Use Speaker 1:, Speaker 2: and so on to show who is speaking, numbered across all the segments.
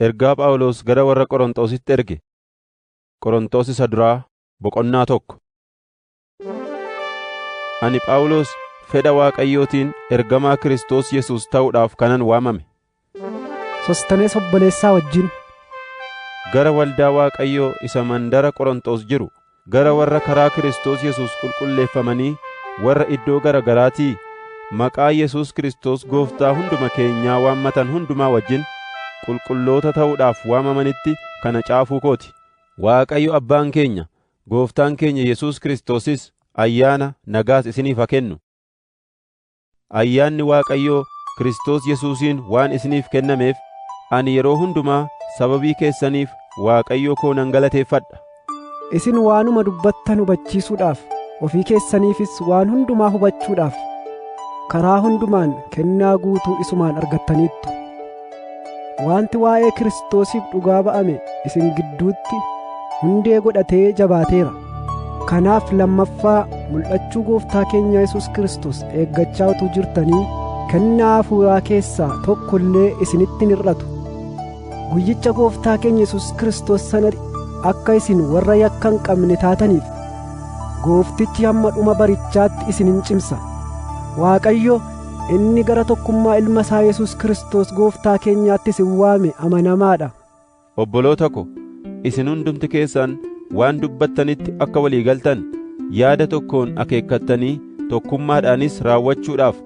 Speaker 1: Ergaa Phaawulos gara warra Qorontositti erge. Qorontos isa duraa boqonnaa 1. Ani Phaawulos fedha Waaqayyootiin ergamaa Kiristoos Yesuus ta'uudhaaf kanan waamame.
Speaker 2: Sostanees obboleessaa wajjin
Speaker 1: Gara waldaa Waaqayyoo isa mandara Qorontos jiru, gara warra karaa Kiristoos Yesuus qulqulleeffamanii warra iddoo gara garaatii maqaa Yesuus Kiristoos Gooftaa hunduma keenyaa waammatan hundumaa wajjin qulqulloota ta'uudhaaf waamamanitti kana caafuu kooti. Waaqayyo Abbaan keenya, Gooftaan keenya Yesuus Kiristoosis ayyaana nagaas isiniif haa kennu. Ayyaanni Waaqayyoo Kiristoos Yesuusiin waan isiniif kennameef ani yeroo hundumaa sababii keessaniif Waaqayyo koo nan galateeffadha.
Speaker 2: Isin waanuma dubbattan hubachiisuudhaaf, ofii keessaniifis waan hundumaa hubachuudhaaf karaa hundumaan kennaa guutuu isumaan argattaniittu. Wanti waa'ee Kiristoosiif dhugaa ba'ame isin gidduutti hundee godhatee jabaateera. Kanaaf lammaffaa mul'achuu Gooftaa keenya Yesuus Kiristoos eeggachaa utuu jirtanii kennaa hafuuraa keessaa tokko illee isinitti hin hir'atu. Guyyicha Gooftaa keenya Yesuus Kiristoos sanatti akka isin warra yakka hin qabne taataniif Gooftichi hamma dhuma barichaatti isin hin cimsa. Waaqayyo inni gara tokkummaa Ilma isaa Yesuus Kiristoos Gooftaa keenyaatti isin waame amanamaadha.
Speaker 1: Obboloota ko, isin hundumti keessan waan dubbattanitti akka walii galtan yaada tokkoon akeekkattanii tokkummaadhaanis raawwachuudhaaf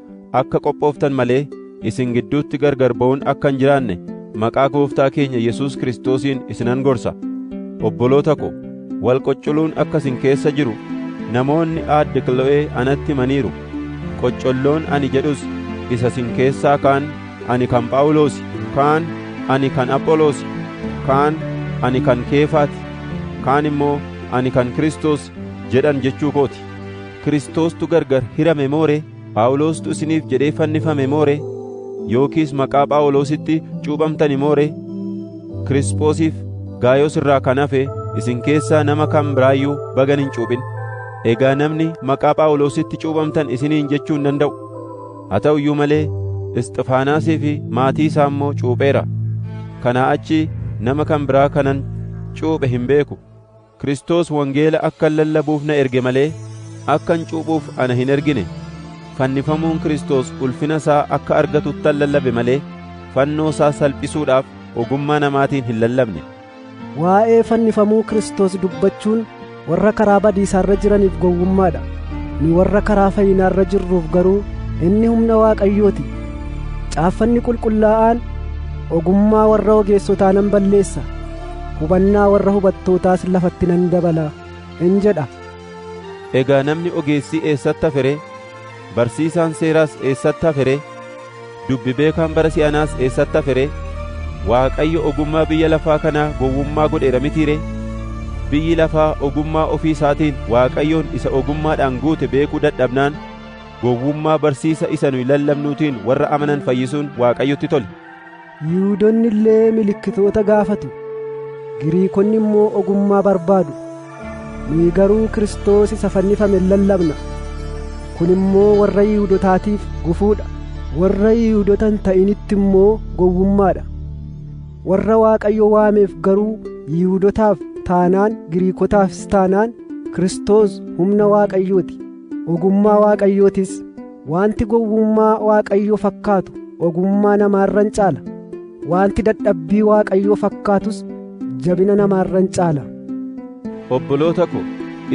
Speaker 1: akka qophooftan malee isin gidduutti gargar ba'uun akka hin jiraanne maqaa Gooftaa keenya Yesuus Kiristoosiin isinan gorsa. Obboloota ko, wal qoccoluun akka isin keessa jiru namoonni aadde Kilo'ee anatti himaniiru. Qoccolloon ani jedhus isa isin keessaa kaan ani kan Phaawulosi, kaan ani kan Apholosi, kaan ani kan Keefaati, kaan immoo ani kan Kiristoos jedhan jechuu kooti. Kiristoostu gargar hirame moore? Phaawulostu isiniif jedhee fannifame moore? Yookiis maqaa Phaawulositti cuuphamtani moore? Kirispoosiif Gaayos irraa kan hafe isin keessaa nama kan biraayyuu bagan hin cuuphin. Egaa namni maqaa Phaawulositti cuuphamtan isiniin jechuu hin danda'u. Haa ta'u iyyuu malee Isxifaanaasii fi maatii isaa immoo cuupheera. Kanaa achi nama kan biraa kanan cuuphe hin beeku. Kiristoos wangeela akkan lallabuuf na erge malee akkan cuuphuuf ana hin ergine. Fannifamuun Kiristoos ulfina isaa akka argatuttan lallabe malee fannoo isaa salphisuudhaaf ogummaa namaatiin hin lallabne.
Speaker 2: Waa'ee fannifamuu Kiristoos dubbachuun warra karaa badiisaarra jiraniif gowwummaadha. Nu warra karaa fayyinaarra jirruuf garuu inni humna Waaqayyooti. Caaffanni qulqullaa'aan ogummaa warra ogeessotaa nan balleessa, hubannaa warra hubattootaas lafatti nan dabala in jedha.
Speaker 1: Egaa namni ogeessii eessatti hafere? Barsiisaan seeraas eessatti hafere? Dubbi beekaan bara si'anaas eessatti hafere? Waaqayyo ogummaa biyya lafaa kanaa gowwummaa godheera mitiiree? Biyyi lafaa ogummaa ofii isaatiin Waaqayyoon isa ogummaadhaan guute beekuu dadhabnaan gowwummaa barsiisa isa nuyi lallabnuutiin warra amanan fayyisuun Waaqayyotti tole.
Speaker 2: Yihuudoonni illee milikkitoota gaafatu, Giriikonni immoo ogummaa barbaadu. Nuyi garuu Kiristoos isa fannifame lallabna. Kun immoo warra Yihuudootaatiif gufuudha, warra Yihuudoota hin ta'initti immoo gowwummaadha. Warra Waaqayyo waameef garuu Yihuudootaaf taanaan Giriikotaafis taanaan Kiristoos humna Waaqayyooti, ogummaa Waaqayyootis. Wanti gowwummaa Waaqayyoo fakkaatu ogummaa namaarran caala, wanti dadhabbii Waaqayyoo fakkaatus jabina namaarran caala.
Speaker 1: Obboloota ko,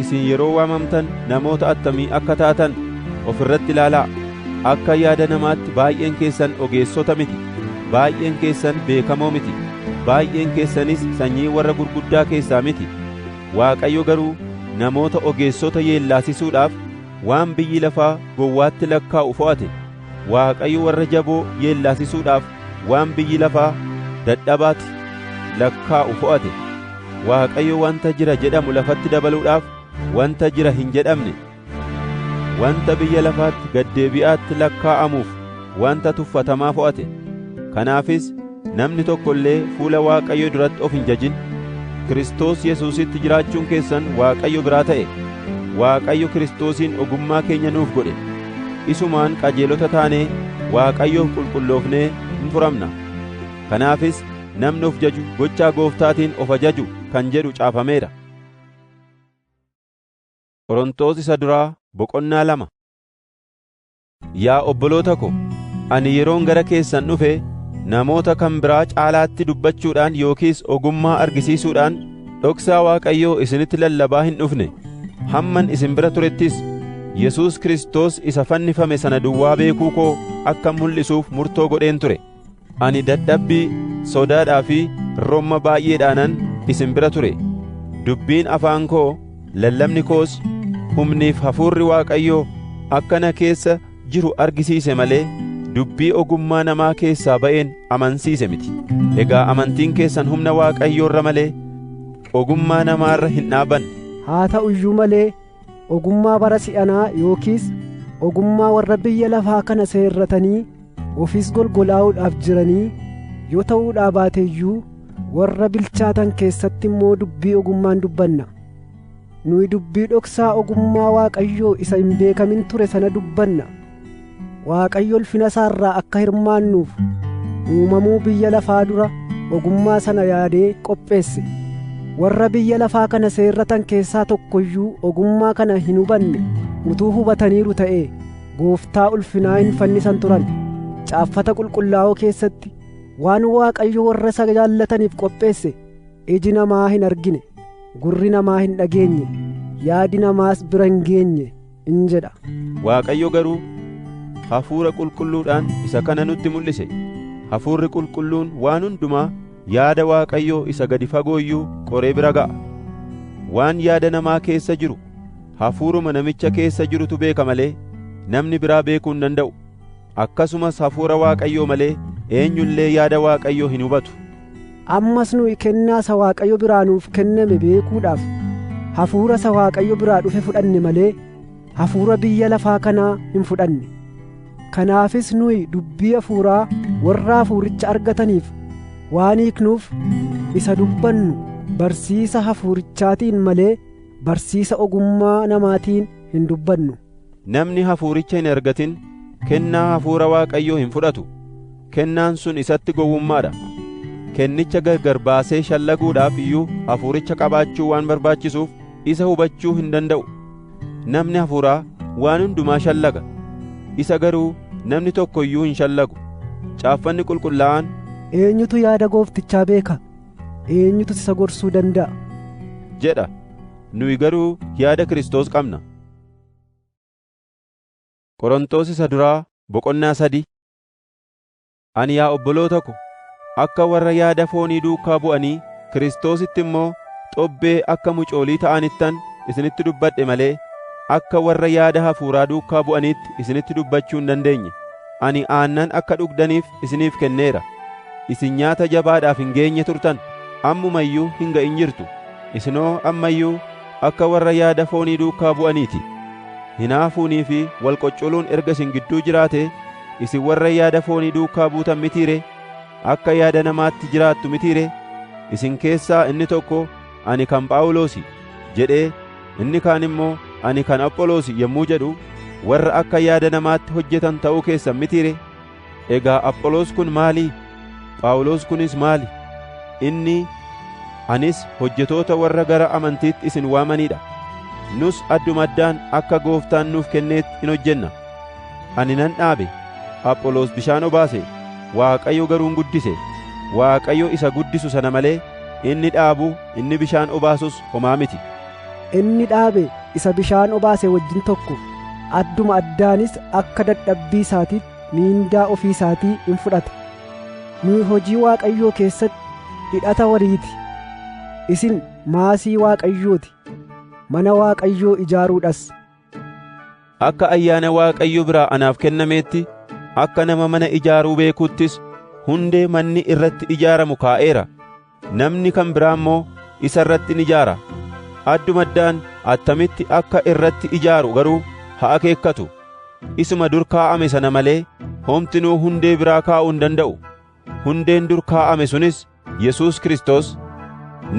Speaker 1: isin yeroo waamamtan namoota attamii akka taatan of irratti ilaalaa. Akka yaada namaatti baay'een keessan ogeessota miti, baay'een keessan beekamoo miti, baay'een keessanis sanyii warra gurguddaa keessaa miti. Waaqayyo garuu namoota ogeessota yeellaasisuudhaaf waan biyyi lafaa gowwaatti lakkaa'u fo'ate. Waaqayyo warra jaboo yeellaasisuudhaaf waan biyyi lafaa dadhabaatti lakkaa'u fo'ate. Waaqayyo wanta jira jedhamu lafatti dabaluudhaaf wanta jira hin jedhamne, wanta biyya lafaatti gaddeebi'aatti lakkaa'amuuf wanta tuffatamaa fo'ate. Kanaafis namni tokko illee fuula Waaqayyoo duratti of hin jajin. Kiristoos Yesuusitti jiraachuun keessan Waaqayyo biraa ta'e. Waaqayyo Kiristoosiin ogummaa keenya nuuf godhe. Isumaan qajeelota taanee Waaqayyoof qulqulloofnee hin furamna. Kanaafis namni of jaju gochaa Gooftaatiin of ajaju kan jedhu caafameera. Qorontos isa duraa boqonnaa 2. Yaa obboloota ko, ani yeroon gara keessan dhufe namoota kan biraa caalaatti dubbachuudhaan yookiis ogummaa argisiisuudhaan dhoksaa Waaqayyoo isinitti lallabaa hin dhufne. Hamman isin bira turettis Yesuus Kiristoos isa fannifame sana duwwaa beekuu koo akka mul'isuuf murtoo godheen ture. Ani dadhabbii, sodaadhaa fi romma baay'eedhaanan isin bira ture. Dubbiin afaan koo, lallabni koos, humniif hafuurri Waaqayyoo akka na keessa jiru argisiise malee dubbii ogummaa namaa keessaa ba'een amansiise miti. Egaa amantiin keessan humna Waaqayyoo irra malee ogummaa namaarra hin dhaabanne.
Speaker 2: Haa ta'u iyyuu malee ogummaa bara si'anaa yookiis ogummaa warra biyya lafaa kana seerratanii ofis golgolaa'uudhaaf jiranii yoo ta'uudhaa baate iyyuu warra bilchaatan keessatti immoo dubbii ogummaan dubbanna. Nuyi dubbii dhoksaa ogummaa Waaqayyoo isa hin beekamin ture sana dubbanna. Waaqayyo ulfina isaarraa akka hirmaannuuf uumamuu biyya lafaa dura ogummaa sana yaadee qopheesse. Warra biyya lafaa kana seerratan keessaa tokko iyyuu ogummaa kana hin hubanne. Utuu hubataniiru ta'ee Gooftaa ulfinaa hin fannisan turan. Caaffata qulqullaa'oo keessatti waan Waaqayyo warra isa jaallataniif qopheesse iji namaa hin argine, gurri namaa hin dhageenye, yaadi namaas bira hin geenye in jedha.
Speaker 1: Waaqayyo garuu Hafuura Qulqulluudhaan isa kana nutti mul'ise. Hafuurri Qulqulluun waan hundumaa yaada Waaqayyoo isa gadi fagoo iyyuu qoree bira ga'a. Waan yaada namaa keessa jiru hafuuruma namicha keessa jirutu beeka malee namni biraa beekuu hin danda'u. Akkasumas hafuura Waaqayyoo malee eenyullee yaada Waaqayyoo hin hubatu.
Speaker 2: Ammas nuyi kennaa isa Waaqayyo biraa nuuf kenname beekuudhaaf hafuura isa Waaqayyo biraa dhufe fudhanne malee hafuura biyya lafaa kanaa hin fudhanne. Kanaafis nuyi dubbii hafuuraa warra hafuuricha argataniif waan hiiknuuf isa dubbannu barsiisa hafuurichaatiin malee barsiisa ogummaa namaatiin hin dubbannu.
Speaker 1: Namni hafuuricha hin argatin kennaa hafuura Waaqayyoo hin fudhatu. Kennaan sun isatti gowwummaadha. Kennicha gargar baasee shallaguudhaaf iyyuu hafuuricha qabaachuu waan barbaachisuuf isa hubachuu hin danda'u. Namni hafuuraa waan hundumaa shallaga. Isa garuu namni tokko iyyuu hin shallagu. Caaffanni qulqullaa'aan,
Speaker 2: eenyutu yaada Gooftichaa beeka? Eenyutu isa gorsuu danda'a?
Speaker 1: jedha. Nuyi garuu yaada Kiristoos qabna. Qorontos isa duraa boqonnaa 3. Ani yaa obboloota ko, akka warra yaada foonii duukaa bu'anii Kiristoositti immoo xobbee akka mucoolii ta'anittan isinitti dubbadhe malee akka warra yaada hafuuraa duukaa bu'aniitti isinitti dubbachuu hin dandeenye. Ani aannan akka dhugdaniif isiniif kenneera. Isin nyaata jabaadhaaf hin geenye turtan, ammuma iyyuu hin ga'in jirtu. Isinoo amma iyyuu akka warra yaada foonii duukaa bu'aniiti. Hinaafuunii fi wal qoccoluun erga isin gidduu jiraatee isin warra yaada foonii duukaa buutan mitiire? Akka yaada namaatti jiraattu mitiire? Isin keessaa inni tokko ani kan Phaawulosi jedhee inni kaan immoo ani kan Apholoosi yommuu jedhu warra akka yaada namaatti hojjetan ta'uu keessan mitiire? Egaa Apholoos kun maalii? Phaawulos kunis maali? Inni anis hojjetoota warra gara amantiitti isin waamaniidha. Nus addumaddaan akka Gooftaan nuuf kenneetti in hojjenna. Ani nan dhaabe, Apholoos bishaan obaase, Waaqayyo garuu hin guddise. Waaqayyo isa guddisu sana malee inni dhaabu inni bishaan obaasus homaa miti.
Speaker 2: Inni dhaabe isa bishaan obaase wajjin tokko, adduma addaanis akka dadhabbii isaatiitti miindaa ofii isaatii in fudhata. Nuyi hojii Waaqayyoo keessatti hidhata wariiti. Isin maasii Waaqayyooti, mana Waaqayyoo ijaaruudhas.
Speaker 1: Akka ayyaana Waaqayyo biraa anaaf kennameetti akka nama mana ijaaruu beekuttis hundee manni irratti ijaaramu kaa'eera. Namni kan biraa immoo isa irratti in ijaara. Addumaddaan attamitti akka irratti ijaaru garuu haa akeekkatu. Isuma dur kaa'ame sana malee homtinuu hundee biraa kaa'uu hin danda'u. Hundeen dur kaa'ame sunis Yesuus Kiristoos.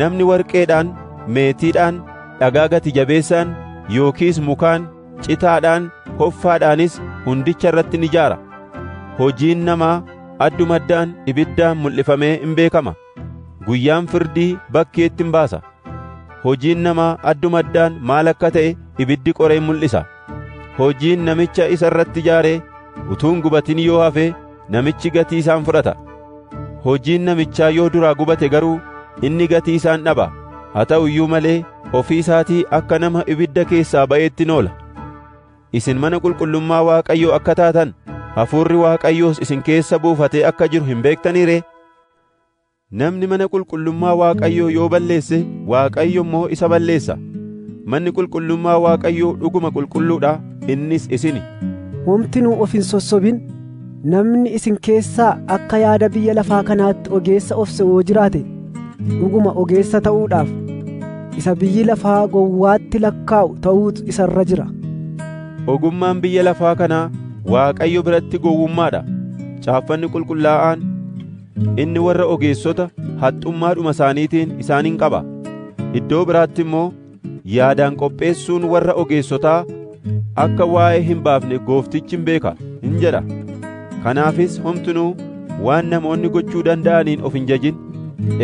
Speaker 1: Namni warqeedhaan, meetiidhaan, dhagaa gati jabeessaan yookiis mukaan, citaadhaan, hoffaadhaanis hundicha irratti in ijaara. Hojiin namaa addumaddaan ibiddaan mul'ifamee hin beekama. Guyyaan firdii bakkeetti hin baasa. Hojiin namaa addumaddaan maal akka ta'e ibiddi qoree mul'isa. Hojiin namicha isa irratti ijaaree utuun gubatin yoo hafe namichi gatii isaan fudhata. Hojiin namichaa yoo duraa gubate garuu inni gatii isaan dhaba. Haa ta'u iyyuu malee ofii isaatii akka nama ibidda keessaa ba'eetti noola. Isin mana qulqullummaa Waaqayyoo akka taatan, Hafuurri Waaqayyoos isin keessa buufatee akka jiru hin beektanii ree? Namni mana qulqullummaa Waaqayyoo yoo balleesse, Waaqayyo immoo isa balleessa. Manni qulqullummaa Waaqayyoo dhuguma qulqulluudha, innis isini.
Speaker 2: Homtinuu of hin sossobin. Namni isin keessaa akka yaada biyya lafaa kanaatti ogeessa of se'uu jiraate, dhuguma ogeessa ta'uudhaaf isa biyyi lafaa gowwaatti lakkaa'u ta'uutu isa irra jira.
Speaker 1: Ogummaan biyya lafaa kanaa Waaqayyo biratti gowwummaadha. Caaffanni qulqullaa'aan, inni warra ogeessota haxxummaadhuma isaaniitiin isaanin qaba. Iddoo biraatti immoo yaadaan qopheessuun warra ogeessotaa akka waa'ee hin baafne Gooftichi hin beeka hin jedha. Kanaafis homtinuu waan namoonni gochuu danda'aniin of hin jajin.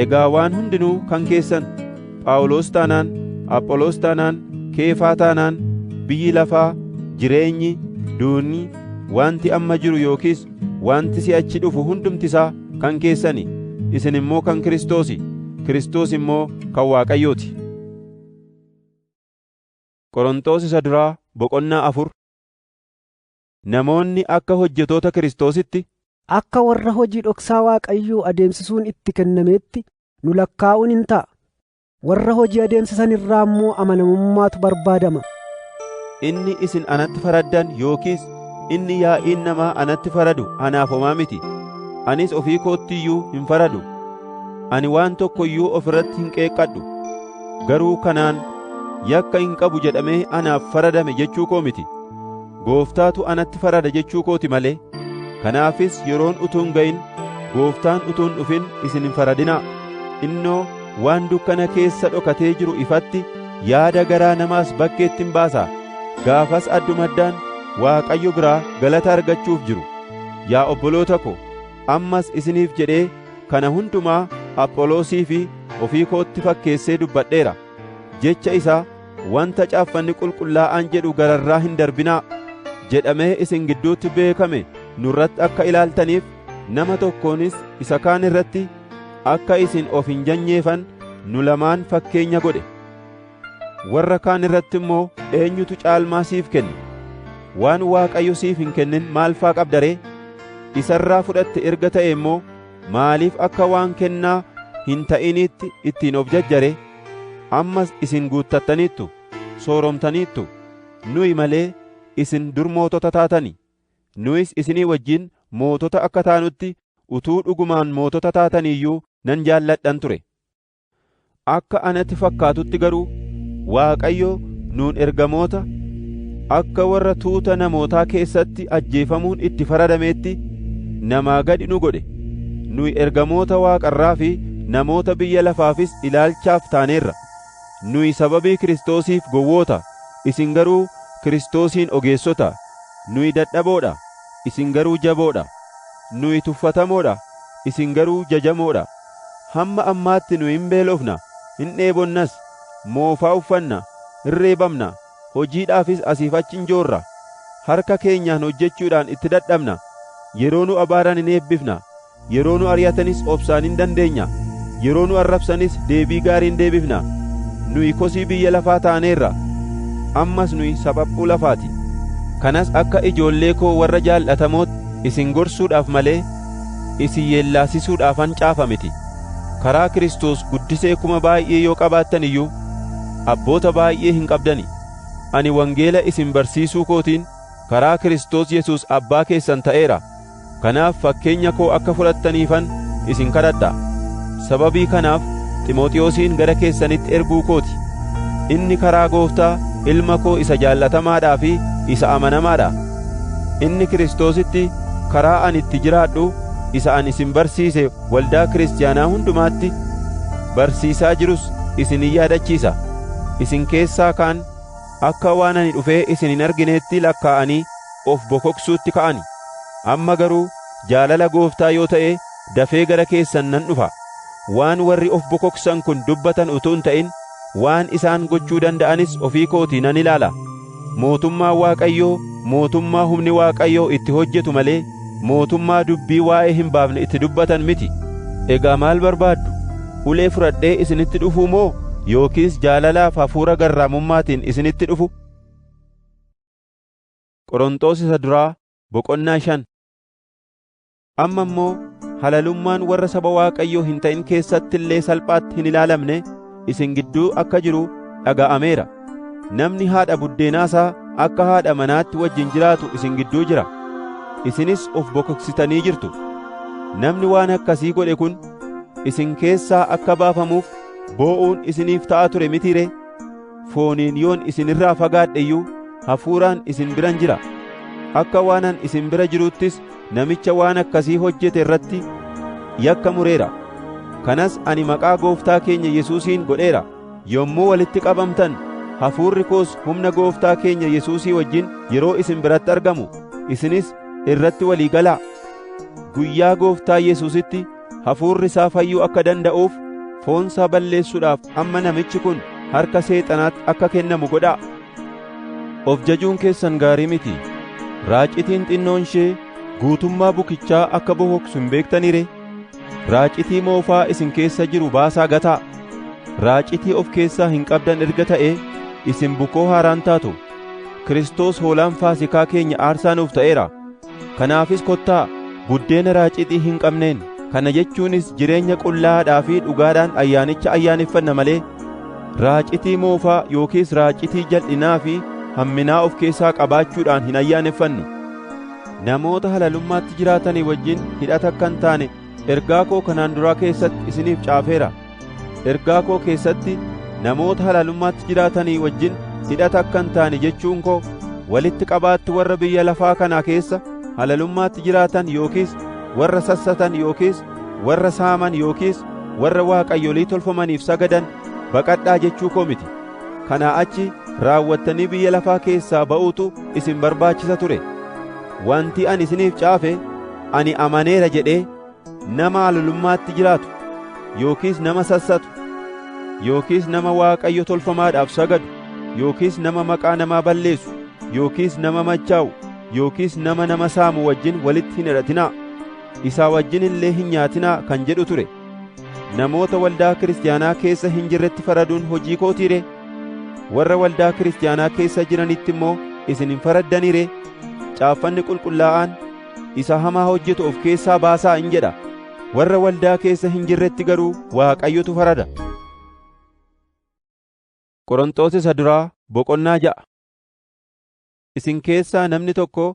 Speaker 1: Egaa waan hundinuu kan keessan, Phaawulos taanaan, Apholoos taanaan, Keefaa taanaan, biyyi lafaa, jireenyi, duunni, wanti amma jiru yookiis wanti si'achi dhufu hundumtisaa kan keessani. Isin immoo kan Kiristoosi, Kiristoos immoo kan Waaqayyooti. Qorontos isa duraa boqonnaa 4. Namoonni akka hojjetoota Kiristoositti,
Speaker 2: akka warra hojii dhoksaa Waaqayyoo adeemsisuun itti kennameetti nu lakkaa'uun hin ta'a. Warra hojii adeemsisan irraa immoo amanamummaatu barbaadama.
Speaker 1: Inni isin anatti faraddan yookiis inni yaa'iin namaa anatti faradu anaaf homaa miti. Anis ofii kootti iyyuu hin faradu. Ani waan tokko iyyuu of irratti hin qeeqqadhu. Garuu kanaan yakka hin qabu jedhamee anaaf faradame jechuu koo miti. Gooftaatu anatti farada jechuu kooti malee. Kanaafis yeroon utuun ga'in, Gooftaan utuun dhufin isin hin faradinaa. Innoo waan dukkana keessa dhokatee jiru ifatti, yaada garaa namaas bakkeetti hin baasaa. Gaafas addumaddaan Waaqayyo biraa galata argachuuf jiru. Yaa obboloota ko, ammas isiniif jedhee kana hundumaa Apholoosii fi ofii kootti fakkeessee dubbadheera. Jecha isaa wanta caaffanni qulqullaa'aan jedhu gararraa hin darbinaa jedhamee isin gidduutti beekame nurratti akka ilaaltaniif, nama tokkoonis isa kaan irratti akka isin of hin janyeefan nu lamaan fakkeenya godhe. Warra kaan irratti immoo eenyutu caalmaa siif kenne? Waan Waaqayyo siif hin kennin maal faa qabda ree? Isa irraa fudhatte erga ta'e immoo maaliif akka waan kennaa hin ta'iniitti ittiin of jajjare? Ammas isin guuttattaniittu, sooromtaniittu. Nuyi malee isin dur mootota taatani. Nuyis isinii wajjin mootota akka taanutti utuu dhugumaan mootota taatanii iyyuu nan jaalladhan ture. Akka anatti fakkaatutti garuu Waaqayyo nuun ergamoota akka warra tuuta namootaa keessatti ajjeefamuun itti faradameetti namaa gadi nu godhe. Nuyi ergamoota Waaqarraa fi namoota biyya lafaafis ilaalchaaf taaneerra. Nuyi sababii Kiristoosiif gowwoota, isin garuu Kiristoosiin ogeessota. Nuyi dadhaboodha, isin garuu jaboodha. Nuyi tuffatamoodha, isin garuu jajamoodha. Hamma ammaatti nu hin beelofna, hin dheebonnas, moofaa uffanna, hin reebamna, hojiidhaafis asiif achi hin joorra. Harka keenyaan hojjechuudhaan itti dadhabna. Yeroo nu abaaran hin eebbifna, yeroo nu ari'atanis obsaan hin dandeenya, yeroo nu arrabsanis deebii gaarii hin deebifna. Nuyi kosii biyya lafaa taaneerra, ammas nuyi sabaphuu lafaati. Kanas akka ijoollee koo warra jaalatamooti isin gorsuudhaaf malee isin yeellaasisuudhaafan caafa miti. Karaa Kiristoos guddisee kuma baay'ee yoo qabaattan iyyuu abboota baay'ee hin qabdani. Ani wangeela isin barsiisuu kootiin karaa Kiristoos Yesuus abbaa keessan ta'eera. Kanaaf fakkeenya koo akka fudhattaniifan isin kadhadha. Sababii kanaaf Ximooxiyoosiin gara keessanitti erguu kooti. Inni karaa Gooftaa ilma koo isa jaallatamaadhaa fi isa amanamaadha. Inni Kiristoositti karaa ani itti jiraadhu isa ani isin barsiise waldaa kiristaanaa hundumaatti barsiisaa jirus isin in yaadachiisa. Isin keessaa kaan akka waan ani dhufee isin hin argineetti lakkaa'anii of bokoksuutti ka'ani. Amma garuu jaalala Gooftaa yoo ta'e dafee gara keessan nan dhufa. Waan warri of bokoksan kun dubbatan utuu hin ta'in waan isaan gochuu danda'anis ofii kootii nan ilaala. Mootummaa Waaqayyoo mootummaa humni Waaqayyoo itti hojjetu malee mootummaa dubbii waa'ee hin baafne itti dubbatan miti. Egaa maal barbaaddu? Ulee fudhadhee isinitti dhufuu moo yookiis jaalalaaf hafuura garraamummaatiin isinitti dhufu? Qorontos isa duraa boqonnaa 5. Amma immoo halalummaan warra saba Waaqayyoo hin ta'in keessatti illee salphaatti hin ilaalamne isin gidduu akka jiru dhaga'ameera. Namni haadha buddeenaasaa akka haadha manaatti wajjin jiraatu isin gidduu jira. Isinis of bokoksitanii jirtu. Namni waan akkasii godhe kun isin keessaa akka baafamuuf boo'uun isiniif ta'a ture mitiiree? Fooniin yoon isin irraa fagaadhe iyyuu hafuuraan isin biran jira. Akka waanan isin bira jiruuttis namicha waan akkasii hojjete irratti yakka mureera. Kanas ani maqaa Gooftaa keenya Yesuusiin godheera. Yommuu walitti qabamtan hafuurri koos humna Gooftaa keenya Yesuusii wajjin yeroo isin biratti argamu isinis irratti walii galaa. Guyyaa Gooftaa Yesuusitti hafuurri isaa fayyuu akka danda'uuf foonsaa balleessuudhaaf amma namichi kun harka seexanaatti akka kennamu godhaa. Of jajuun keessan gaarii miti. Raacitiin xinnoon ishee guutummaa bukichaa akka bokoksu hin beektaniire? Raacitii moofaa isin keessa jiru baasaa gataa. Raacitii of keessaa hin qabdan erga ta'ee isin bukoo haaraan taatu. Kiristoos hoolaan Faasikaa keenya aarsaa nuuf ta'eera. Kanaafis kottaa buddeena raacitii hin qabneen, kana jechuunis jireenya qullaa'aadhaa fi dhugaadhaan ayyaanicha ayyaaneffanna malee raacitii moofaa yookiis raacitii jal'inaa fi hamminaa of keessaa qabaachuudhaan hin ayyaaneffannu. Namoota halalummaatti jiraatanii wajjin hidhata akka hin taane ergaa koo kanaan duraa keessatti isiniif caafeera. Ergaa koo keessatti namoota halalummaatti jiraatanii wajjin hidhata akka hin taane jechuun koo walitti qabaatti warra biyya lafaa kanaa keessa halalummaatti jiraatan yookiis warra sassatan yookiis warra saaman yookiis warra waaqayyolii tolfamaniif sagadan baqadhaa jechuu koo miti. Kanaa achi raawwattanii biyya lafaa keessaa ba'uutu isin barbaachisa ture. Wanti ani isiniif caafe ani amaneera jedhee nama halalummaatti jiraatu yookiis nama sassatu yookiis nama waaqayyo tolfamaadhaaf sagadu yookiis nama maqaa namaa balleessu yookiis nama machaa'u yookiis nama saamu wajjin walitti hin hidhatinaa. Isaa wajjin illee hin nyaatinaa kan jedhu ture. Namoota waldaa kiristaanaa keessa hin jirretti faraduun hojii kootiire? Warra waldaa kiristaanaa keessa jiranitti immoo isin hin faraddaniire? Caaffanni qulqullaa'aan isa hamaa hojjetu of keessaa baasaa hin jedha. Warra waldaa keessa hin jirretti garuu Waaqayyotu farada. Qorontos isa duraa boqonnaa 6. Isin keessaa namni tokko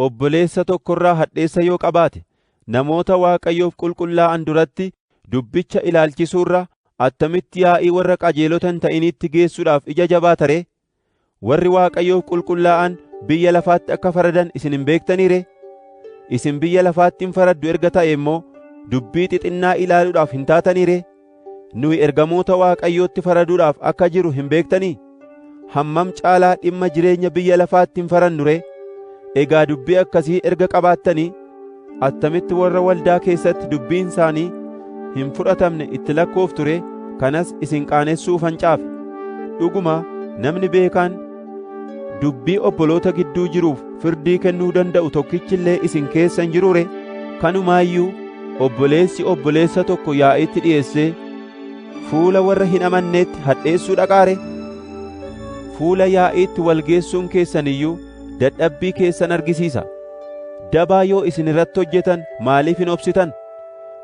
Speaker 1: obboleessa tokkorraa hadheessa yoo qabaate namoota Waaqayyoof qulqullaa'an duratti dubbicha ilaalchisuurra attamitti yaa'ii warra qajeelota hin ta'initti geessuudhaaf ija jabaata ree? Warri Waaqayyoof qulqullaa'an biyya lafaatti akka faradan isin hin beektaniire? Isin biyya lafaatti hin faraddu erga ta'e immoo dubbii xixinnaa ilaaluudhaaf hin taataniire? Nuyi ergamoota Waaqayyootti faraduudhaaf akka jiru hin beektanii? Hammam caalaa dhimma jireenya biyya lafaatti hin farannu ree? Egaa dubbii akkasii erga qabaattanii attamitti warra waldaa keessatti dubbiin isaanii hin fudhatamne itti lakkooftu ree? Kanas isin qaanessuufan caafe. Dhuguma namni beekaan dubbii obboloota gidduu jiruuf firdii kennuu danda'u tokkichi illee isin keessa hin jiruu ree? Kanumaayyuu obboleessi obboleessa tokko yaa'iitti dhi'eessee fuula warra hin amanneetti hadheessuu dhaqaare? Fuula yaa'iitti walgeessuun keessan iyyuu dadhabbii keessan argisiisa. Dabaa yoo isin irratti hojjetan maaliif hin obsitan?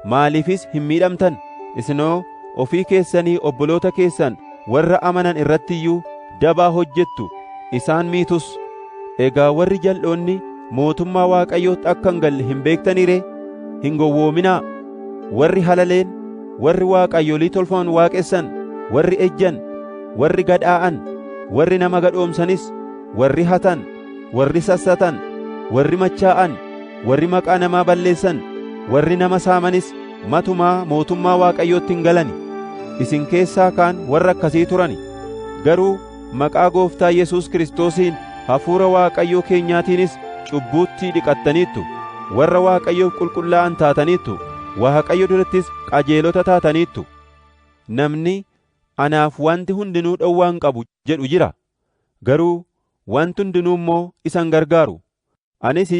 Speaker 1: Maaliifis hin miidhamtan? Isinoo ofii keessanii obboloota keessan warra amanan irratti iyyuu dabaa hojjettu, isaan miitus. Egaa warri jal'oonni mootummaa Waaqayyootti akka hin galle hin beektaniire? Hin gowwoominaa. Warri halaleen, warri waaqayyolii tolfaman waaqessan, warri ejjan, warri gadhaa'an, warri nama gadhoomsanis, warri hatan, warri sassatan, warri machaa'an, warri maqaa namaa balleessan, warri nama saamanis matumaa mootummaa Waaqayyootti hin galani. Isin keessaa kaan warra akkasii turani. Garuu maqaa Gooftaa Yesuus Kiristoosiin hafuura Waaqayyoo keenyaatiinis cubbuutti dhiqattaniittu. warra Waaqayyoof qulqullaa'an taataniittu, Waaqayyo durattis qajeelota taataniittu. Namni, anaaf wanti hundinuu dhowwaa hin qabu jedhu jira; garuu wanti hundinuu immoo isa hin gargaaru. Anis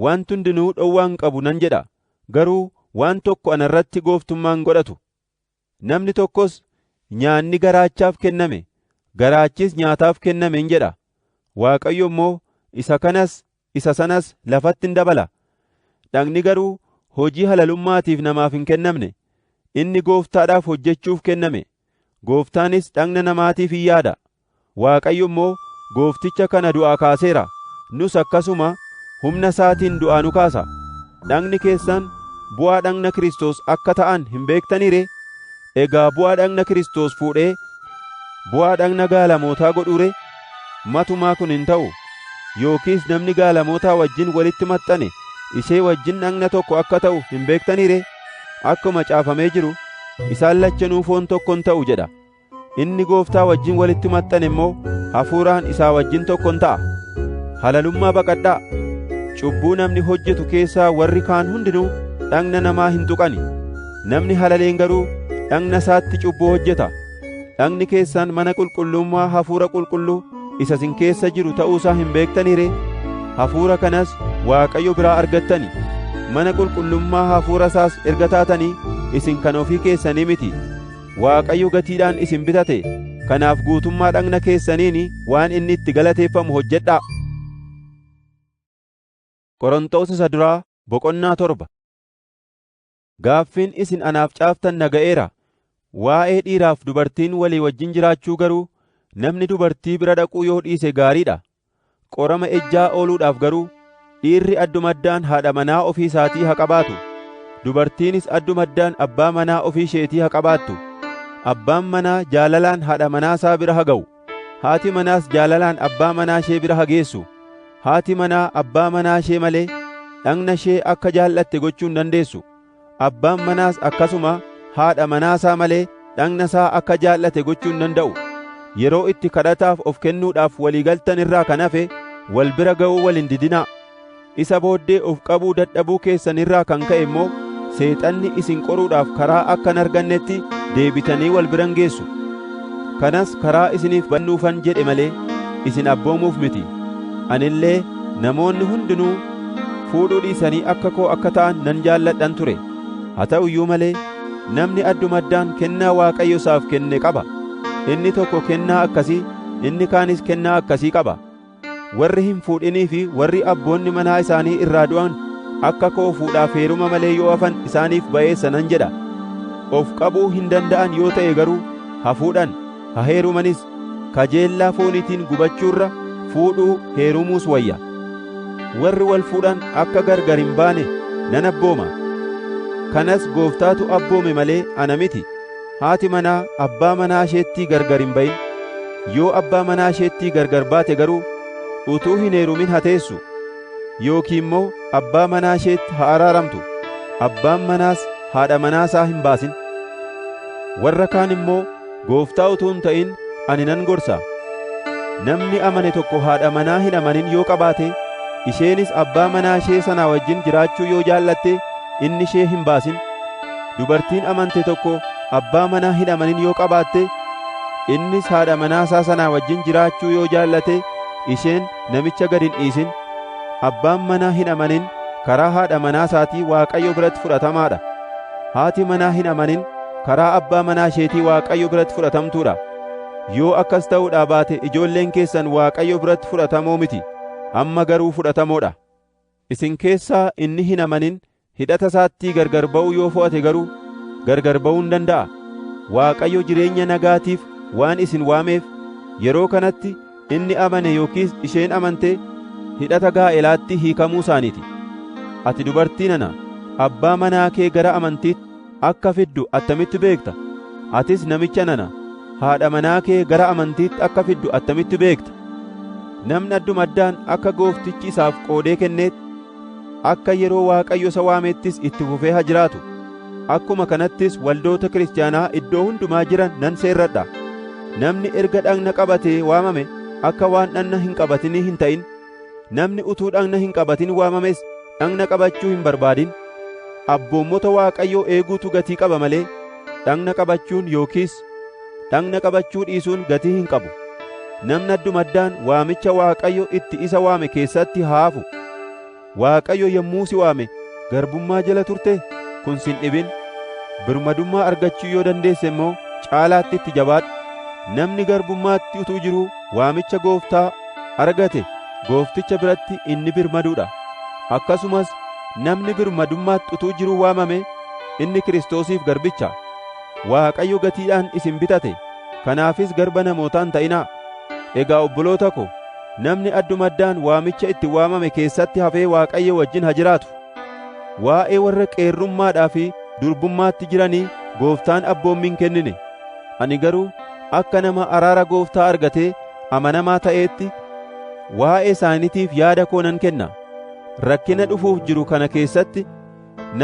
Speaker 1: wanti hundinuu dhowwaa hin qabu nan jedha; garuu waan tokko ana irratti gooftummaa hin godhatu. Namni tokkos, nyaanni garaachaaf kenname, garaachis nyaataaf kenname hin jedha. Waaqayyo immoo isa kanas isa sanas lafatti hin dabala. Dhagni garuu hojii halalummaatiif namaaf hin kennamne; inni Gooftaadhaaf hojjechuuf kenname. Gooftaanis dhagna namaatiif hin yaada. Waaqayyo immoo Goofticha kana du'aa kaaseera; nus akkasuma humna isaatiin du'aa nu kaasa. Dhagni keessan bu'aa dhagna Kiristoos akka ta'an hin beektanii ree? Egaa bu'aa dhagna Kiristoos fuudhee bu'aa dhagna gaalamootaa godhuu ree? Matumaa kun hin ta'u. Yookiis namni gaalamootaa wajjin walitti maxxane ishee wajjin dhagna tokko akka ta'u hin beektanii ree? Akkuma caafamee jiru, isaan lachanuu foon tokkon ta'u jedha. Inni Gooftaa wajjin walitti maxxane immoo hafuuraan isaa wajjin tokkon ta'a. Halalummaa baqadhaa. Cubbuu namni hojjetu keessaa warri kaan hundinuu dhagna namaa hin tuqani. Namni halaleen garuu dhagna isaatti cubbuu hojjeta. Dhagni keessan mana qulqullummaa hafuura qulqulluu isa isin keessa jiru ta'uusaa hin beektanii ree? Hafuura kanas Waaqayyo biraa argattani. Mana qulqullummaa hafuura isaas erga taatanii isin kan ofii keessanii miti. Waaqayyo gatiidhaan isin bitate. Kanaaf guutummaa dhagna keessaniin waan inni itti galateeffamu hojjedhaa. Qorontos isa duraa boqonnaa 7. Gaaffiin isin anaaf caaftan na ga'eera. Waa'ee dhiiraaf dubartiin walii wajjin jiraachuu garuu namni dubartii bira dhaquu yoo dhiise gaariidha. Qorama ejjaa ooluudhaaf garuu dhiirri addumaddaan haadha manaa ofii isaatii haa qabaatu. Dubartiinis addumaddaan abbaa manaa ofii isheetii haa qabaattu. Abbaan manaa jaalalaan haadha manaa isaa bira haa ga'u. Haati manaas jaalalaan abbaa manaa ishee bira haa geessu. Haati manaa abbaa manaa ishee malee dhagna ishee akka jaallatte gochuu hin dandeessu. Abbaan manaas akkasuma haadha manaa isaa malee dhagna isaa akka jaallate gochuu hin danda'u. Yeroo itti kadhataaf of kennuudhaaf walii galtan irraa kan hafe wal bira ga'uu wal hin didinaa. Isa booddee of qabuu dadhabuu keessan irraa kan ka'e immoo Seexanni isin qoruudhaaf karaa akka hin argannetti deebitanii wal biran geessu. Kanas karaa isiniif bannuufan jedhe malee isin abboomuuf miti. Anillee namoonni hundinuu fuudhuu dhiisanii akka koo akka ta'an nan jaalladhan ture. Haa ta'u iyyuu malee namni addumaddaan kennaa Waaqayyo isaaf kenne qaba. Inni tokko kennaa akkasii, inni kaanis kennaa akkasii qaba. Warri hin fuudhinii fi warri abboonni manaa isaanii irraa du'an akka koo fuudhaaf heeruma malee yoo hafan isaaniif ba'eessa nan jedha. Of qabuu hin danda'an yoo ta'e garuu haa fuudhan, haa heerumanis. Kajeellaa fooniitiin gubachuurra fuudhuu heerumuus wayya. Warri wal fuudhan akka gargar hin baane nan abbooma. Kanas Gooftaatu abboome malee ana miti. Haati manaa abbaa manaa isheettii gargar hin ba'in. Yoo abbaa manaa isheettii gargar baate garuu utuu hin heerumin haa teessu. Yookiin immoo abbaa manaa isheetti haa araaramtu. Abbaan manaas haadha manaa isaa hin baasin. Warra kaan immoo Gooftaa utuu hin ta'in ani nan gorsa. Namni amane tokko haadha manaa hin amanin yoo qabaate, isheenis abbaa manaa ishee sanaa wajjin jiraachuu yoo jaallatte inni ishee hin baasin. Dubartiin amante tokko abbaa manaa hin amanin yoo qabaatte, innis haadha manaa isaa sanaa wajjin jiraachuu yoo jaallate isheen namicha gad hin dhiisin. Abbaan manaa hin amanin karaa haadha manaa isaatii Waaqayyo biratti fudhatamaadha. Haati manaa hin amanin karaa abbaa manaa isheetii Waaqayyo biratti fudhatamtuudha. Yoo akkas ta'uudhaa baate ijoolleen keessan Waaqayyo biratti fudhatamoo miti, amma garuu fudhatamoodha. Isin keessaa inni hin amanin hidhata isaattii gargar ba'uu yoo fo'ate garuu gargar ba'uu hin danda'a. Waaqayyo jireenya nagaatiif waan isin waameef yeroo kanatti inni amane yookiis isheen amante hidhata gaa'elaatti hiikamuu isaaniiti. Ati dubartii nana abbaa manaa kee gara amantiitti akka fiddu attamitti beekta? Atis namicha nana haadha manaa kee gara amantiitti akka fiddu attamitti beekta? Namni addumaddaan akka Gooftichi isaaf qoodee kenneetti, akka yeroo Waaqayyo isa waameettis itti fufee haa jiraatu. Akkuma kanattis waldoota kiristaanaa iddoo hundumaa jiran nan seerradha. Namni erga dhagna qabatee waamame akka waan dhagna hin qabatinii hin ta'in. Namni utuu dhagna hin qabatin waamames dhagna qabachuu hin barbaadin. Abboommota Waaqayyoo eeguutu gatii qaba malee dhagna qabachuun yookiis dhagna qabachuu dhiisuun gatii hin qabu. Namni addumaddaan waamicha Waaqayyo itti isa waame keessatti haa hafu. Waaqayyo yommuu si waame garbummaa jala turte kun sin dhibin. Birmadummaa argachuu yoo dandeesse immoo caalaatti itti jabaadhu. Namni garbummaatti utuu jiruu waamicha Gooftaa argate Goofticha biratti inni birmaduudha. Akkasumas namni birmadummaatti utuu jiruu waamame inni Kiristoosiif garbicha. Waaqayyo gatiidhaan isin bitate, kanaafis garba namootaa hin ta'inaa. Egaa obboloota ko, namni addumaddaan waamicha itti waamame keessatti hafee Waaqayyo wajjin haa jiraatu. Waa'ee warra qeerrummaadhaa fi durbummaatti jiranii Gooftaan abboommii hin kennine. Ani garuu akka nama araara Gooftaa argatee amanamaa ta'eetti waa'ee isaaniitiif yaada koo nan kenna. Rakkina dhufuuf jiru kana keessatti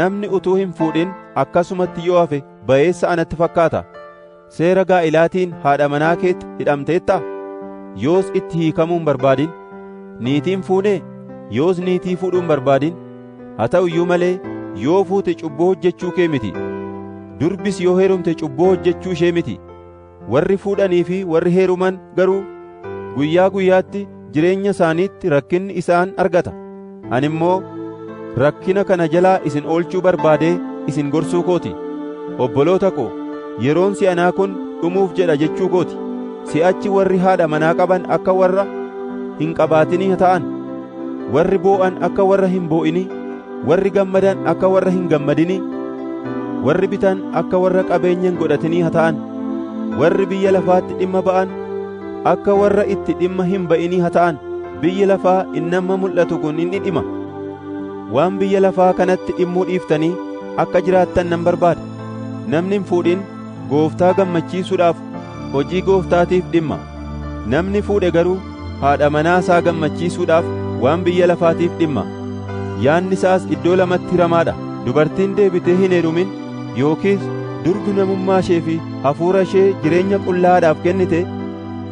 Speaker 1: namni utuu hin fuudhin akkasumatti yoo hafe ba'eessa anatti fakkaata. Seera gaa'ilaatiin haadha manaa keetti hidhamteettaa? Yoos itti hiikamuu hin barbaadin. Niitiin fuunee? Yoos niitii fuudhuu hin barbaadin. Haa ta'u iyyuu malee yoo fuute cubbuu hojjechuu kee miti. Durbis yoo heerumte cubbuu hojjechuu ishee miti. Warri fuudhanii fi warri heeruman garuu guyyaa guyyaatti jireenya isaaniitti rakkinni isaan argata. Ani immoo rakkina kana jalaa isin oolchuu barbaadee isin gorsuu kooti. Obboloota ko, yeroon si'anaa kun dhumuuf jedha jechuu kooti. Si'achi warri haadha manaa qaban akka warra hin qabaatinii ta'an, warri boo'an akka warra hin boo'inii, warri gammadan akka warra hin gammadinii, warri bitan akka warra qabeenya hin godhatinii ta'an, warri biyya lafaatti dhimma ba'an akka warra itti dhimma hin ba'inii ta'an. Biyyi lafaa inni amma mul'atu kun inni dhima. Waan biyya lafaa kanatti dhimmuu dhiiftanii akka jiraattan nan barbaada. Namni hin fuudhin Gooftaa gammachiisuudhaaf hojii Gooftaatiif dhimma. Namni fuudhe garuu haadha manaa isaa gammachiisuudhaaf waan biyya lafaatiif dhimma. Yaanni isaas iddoo lamatti hiramaadha. Dubartiin deebitee hin heerumin yookiis durbi namummaa ishee fi hafuura ishee jireenya qullaadhaaf kennite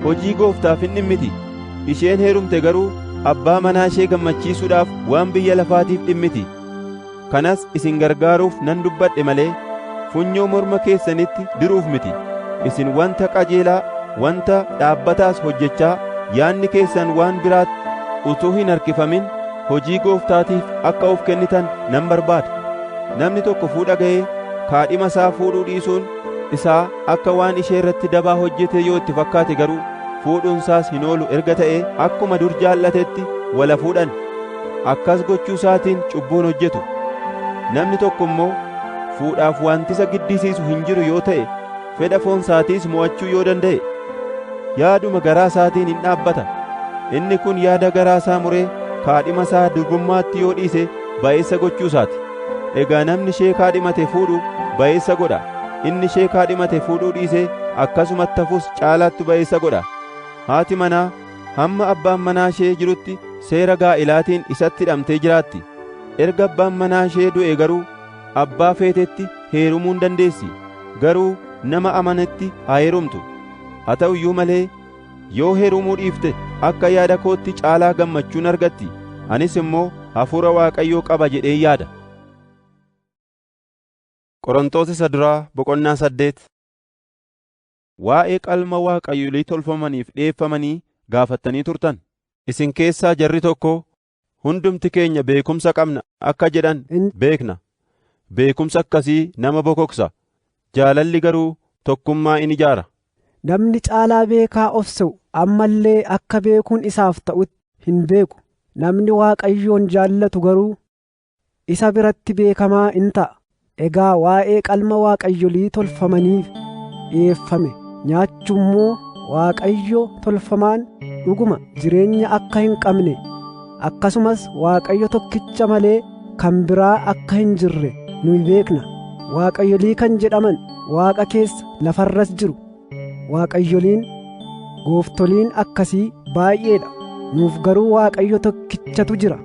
Speaker 1: hojii Gooftaaf hin dhimmiti. Isheen heerumte garuu abbaa manaa ishee gammachiisuudhaaf waan biyya lafaatiif dhimmiti. Kanas isin gargaaruuf nan dubbadhe malee funyoo morma keessanitti diruuf miti. Isin wanta qajeelaa, wanta dhaabbataas hojjechaa yaanni keessan waan biraatti utuu hin harkifamin hojii Gooftaatiif akka of kennitan nan barbaada. Namni tokko fuudha ga'ee kaadhima isaa fuudhuu dhiisuun isaa akka waan ishee irratti dabaa hojjete yoo itti fakkaate garuu fuudhuunsaas hin oolu erga ta'ee akkuma dur jaallatetti wala fuudhan. Akkas gochuu isaatiin cubbuun hojjetu. Namni tokko immoo fuudhaaf wanti isa giddisiisu hin jiru yoo ta'e fedha foon isaatiis mo'achuu yoo danda'e yaaduma garaa isaatiin hin dhaabbata. Inni kun yaada garaa isaa muree kaadhima isaa durbummaatti yoo dhiise ba'eessa gochuu isaati. Egaa namni ishee kaadhimate fuudhu ba'eessa godha. Inni ishee kaadhimate fuudhuu dhiise akkasumatti hafus caalaatti ba'eessa godha. Haati manaa hamma abbaan manaa ishee jirutti seera gaa'ilaatiin isatti hidhamtee jiraatti. Erga abbaan manaa ishee du'e garuu abbaa feetetti heerumuu hin dandeessi. Garuu nama amanetti haa heerumtu. Haa ta'u iyyuu malee yoo heerumuu dhiifte akka yaada kootti caalaa gammachuun argatti. Anis immoo hafuura Waaqayyoo qaba jedhee yaada. Qorontos isa duraa boqonnaa 8. Waa'ee qalma waaqayyolii tolfamaniif dhi'eeffamanii gaafattanii turtan. Isin keessaa jarri tokko hundumti keenya beekumsa qabna akka jedhan beekna. Beekumsa akkasii nama bokoksa. Jaalalli garuu tokkummaa in ijaara.
Speaker 2: Namni caalaa beekaa of se'u amma illee akka beekuun isaaf ta'utti hin beeku. Namni Waaqayyoon jaallatu garuu isa biratti beekamaa in ta'a. Egaa waa'ee qalma waaqayyolii tolfamaniif dhi'eeffame nyaachummoo Waaqayyo tolfamaan dhuguma jireenya akka hin qabne akkasumas Waaqayyo tokkicha malee kan biraa akka hin jirre nuyi beekna. Waaqayyolii kan jedhaman Waaqa keessa lafarras jiru. Waaqayyoliin gooftoliin akkasii baay'eedha. Nuuf garuu Waaqayyo tokkichatu jira.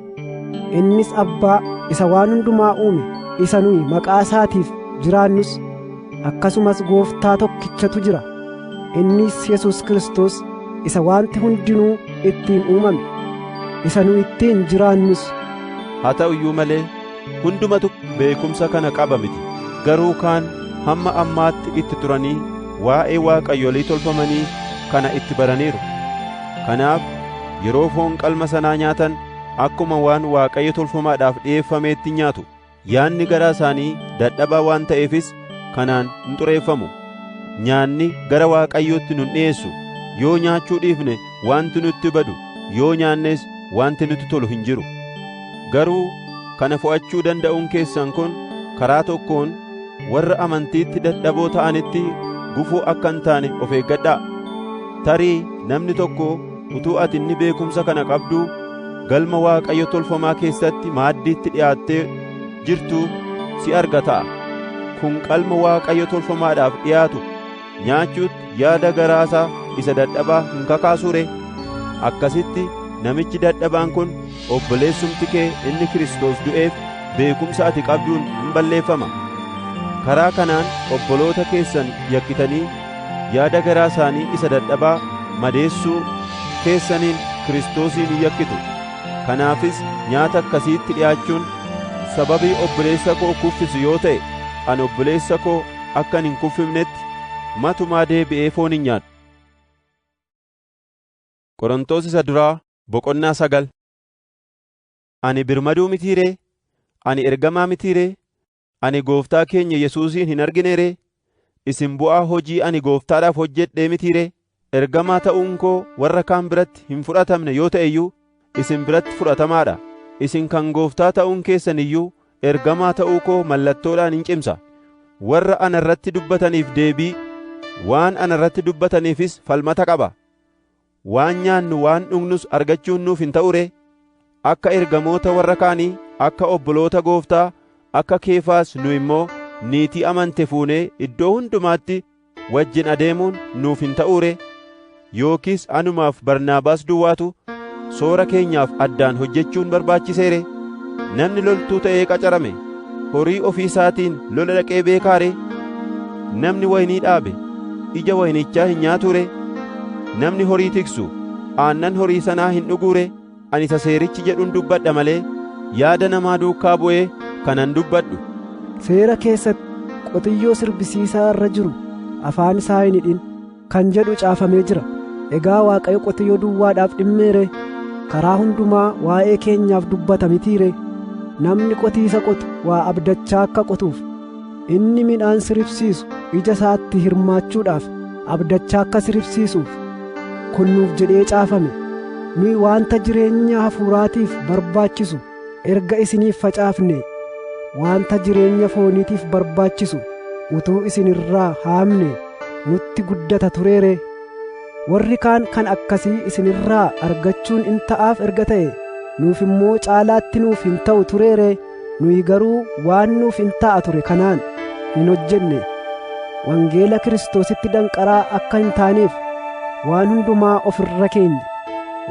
Speaker 2: Innis Abbaa isa waan hundumaa uume. Isa nuyi maqaa isaatiif jiraannus akkasumas Gooftaa tokkichatu jira. Innis Yesuus Kiristoos isa wanti hundinuu ittiin uumame. Isa nu ittiin jiraannus
Speaker 1: haa ta'u iyyuu malee hundumatu beekumsa kana qaba miti. Garuu kaan hamma ammaatti itti turanii waa'ee waaqayyolii tolfamanii kana itti baraniiru. Kanaaf yeroo foon qalma sanaa nyaatan akkuma waan waaqayyo tolfamaadhaaf dhi'eeffameetti nyaatu. Yaadni garaa isaanii dadhabaa waan ta'eefis kanaan hin xureeffamu. Nyaanni gara waaqayyootti nun dhi'eessu. Yoo nyaachuu dhiifne wanti nutti badu, yoo nyaannes wanti nutti tolu hin jiru. Garuu kana fo'achuu danda'uun keessan kun karaa tokkoon warra amantiitti dadhaboo ta'anitti gufuu akka hin taane of eeggadhaa. Tarii namni tokko utuu ati inni beekumsa kana qabduu galma waaqayyo tolfamaa keessatti maaddiitti dhi'aattee jirtu si arga ta'a. Kun qalma waaqayyo tolfamaadhaaf dhi'aatu nyaachuutti yaada garaasaa isa dadhabaa hin kakaasure? Akkasitti namichi dadhabaan kun obboleessumti kee inni Kiristoos du'eef beekumsa ati qabduun hin balleeffama. Karaa kanaan obboloota keessan yakkitanii yaada garaa isaanii isa dadhabaa madeessuu keessaniin Kiristoosiin hin yakkitu. Kanaafis nyaata akkasiitti dhi'aachuun sababii obboleessa koo kuffisu yoo ta'e, ani obboleessa koo akkan hin kuffifnetti matumaa deebi'ee foon hin nyaadhu. Qorontos isa duraa boqonnaa 9. Ani birmaduu mitii ree? Ani ergamaa mitii ree? Ani gooftaa keenya Yesuusin hin argine ree? Isin bu'aa hojii ani gooftaadhaaf hojjedhee mitii ree? Ergamaa ta'uun koo warra kaan biratti hin fudhatamne yoo ta'e iyyuu isin biratti fudhatamaadha. Isin kan gooftaa ta'uun keessan iyyuu ergamaa ta'uu koo mallattoodhaan hin cimsa. Warra ana irratti dubbataniif deebii, waan ana irratti dubbataniifis falmata qaba. Waan nyaannu waan dhugnus argachuun nuuf hin ta'u ree? Akka ergamoota warra kaanii, akka obboloota gooftaa, akka Keefaas nu immoo niitii amante fuunee iddoo hundumaatti wajjin adeemuun nuuf hin ta'u ree? Yookiis anumaaf Barnaabaas duwwaatu soora keenyaaf addaan hojjechuun barbaachisee ree? Namni loltuu ta'ee qacarame horii ofii isaatiin lola dhaqee beekaa ree? Namni waynii dhaabe ija waynichaa hin nyaatu ree? Namni horii tiksu aannan horii sanaa hin dhuguu ree? Ani isa seerichi jedhuun dubbadha malee yaada namaa duukaa bu'ee kanan dubbadhu.
Speaker 2: Seera keessatti qotiyyoo sirbisiisaa irra jiru afaan isaa hin hidhin kan jedhu caafamee jira. Egaa Waaqayyo qotiyyoo duwwaadhaaf dhimmeere? Karaa hundumaa waa'ee keenyaaf dubbata mitiire? Namni qotiisa qotu waa abdachaa akka qotuuf, inni midhaan siribsiisu ija isaatti hirmaachuudhaaf abdachaa akka siribsiisuuf kun nuuf jedhee caafame. Nuyi waanta jireenya hafuuraatiif barbaachisu erga isiniif facaafne, waanta jireenya fooniitiif barbaachisu utuu isin irraa haamne nutti guddata tureere. Warri kaan kan akkasii isin irraa argachuun in ta'aaf erga ta'e, nuuf immoo caalaatti nuuf hin ta'u tureere. Nuyi garuu waan nuuf hin ta'a ture kanaan hin hojjenne. Wangeela Kiristoositti danqaraa akka hin taaneef waan hundumaa of irra keenya.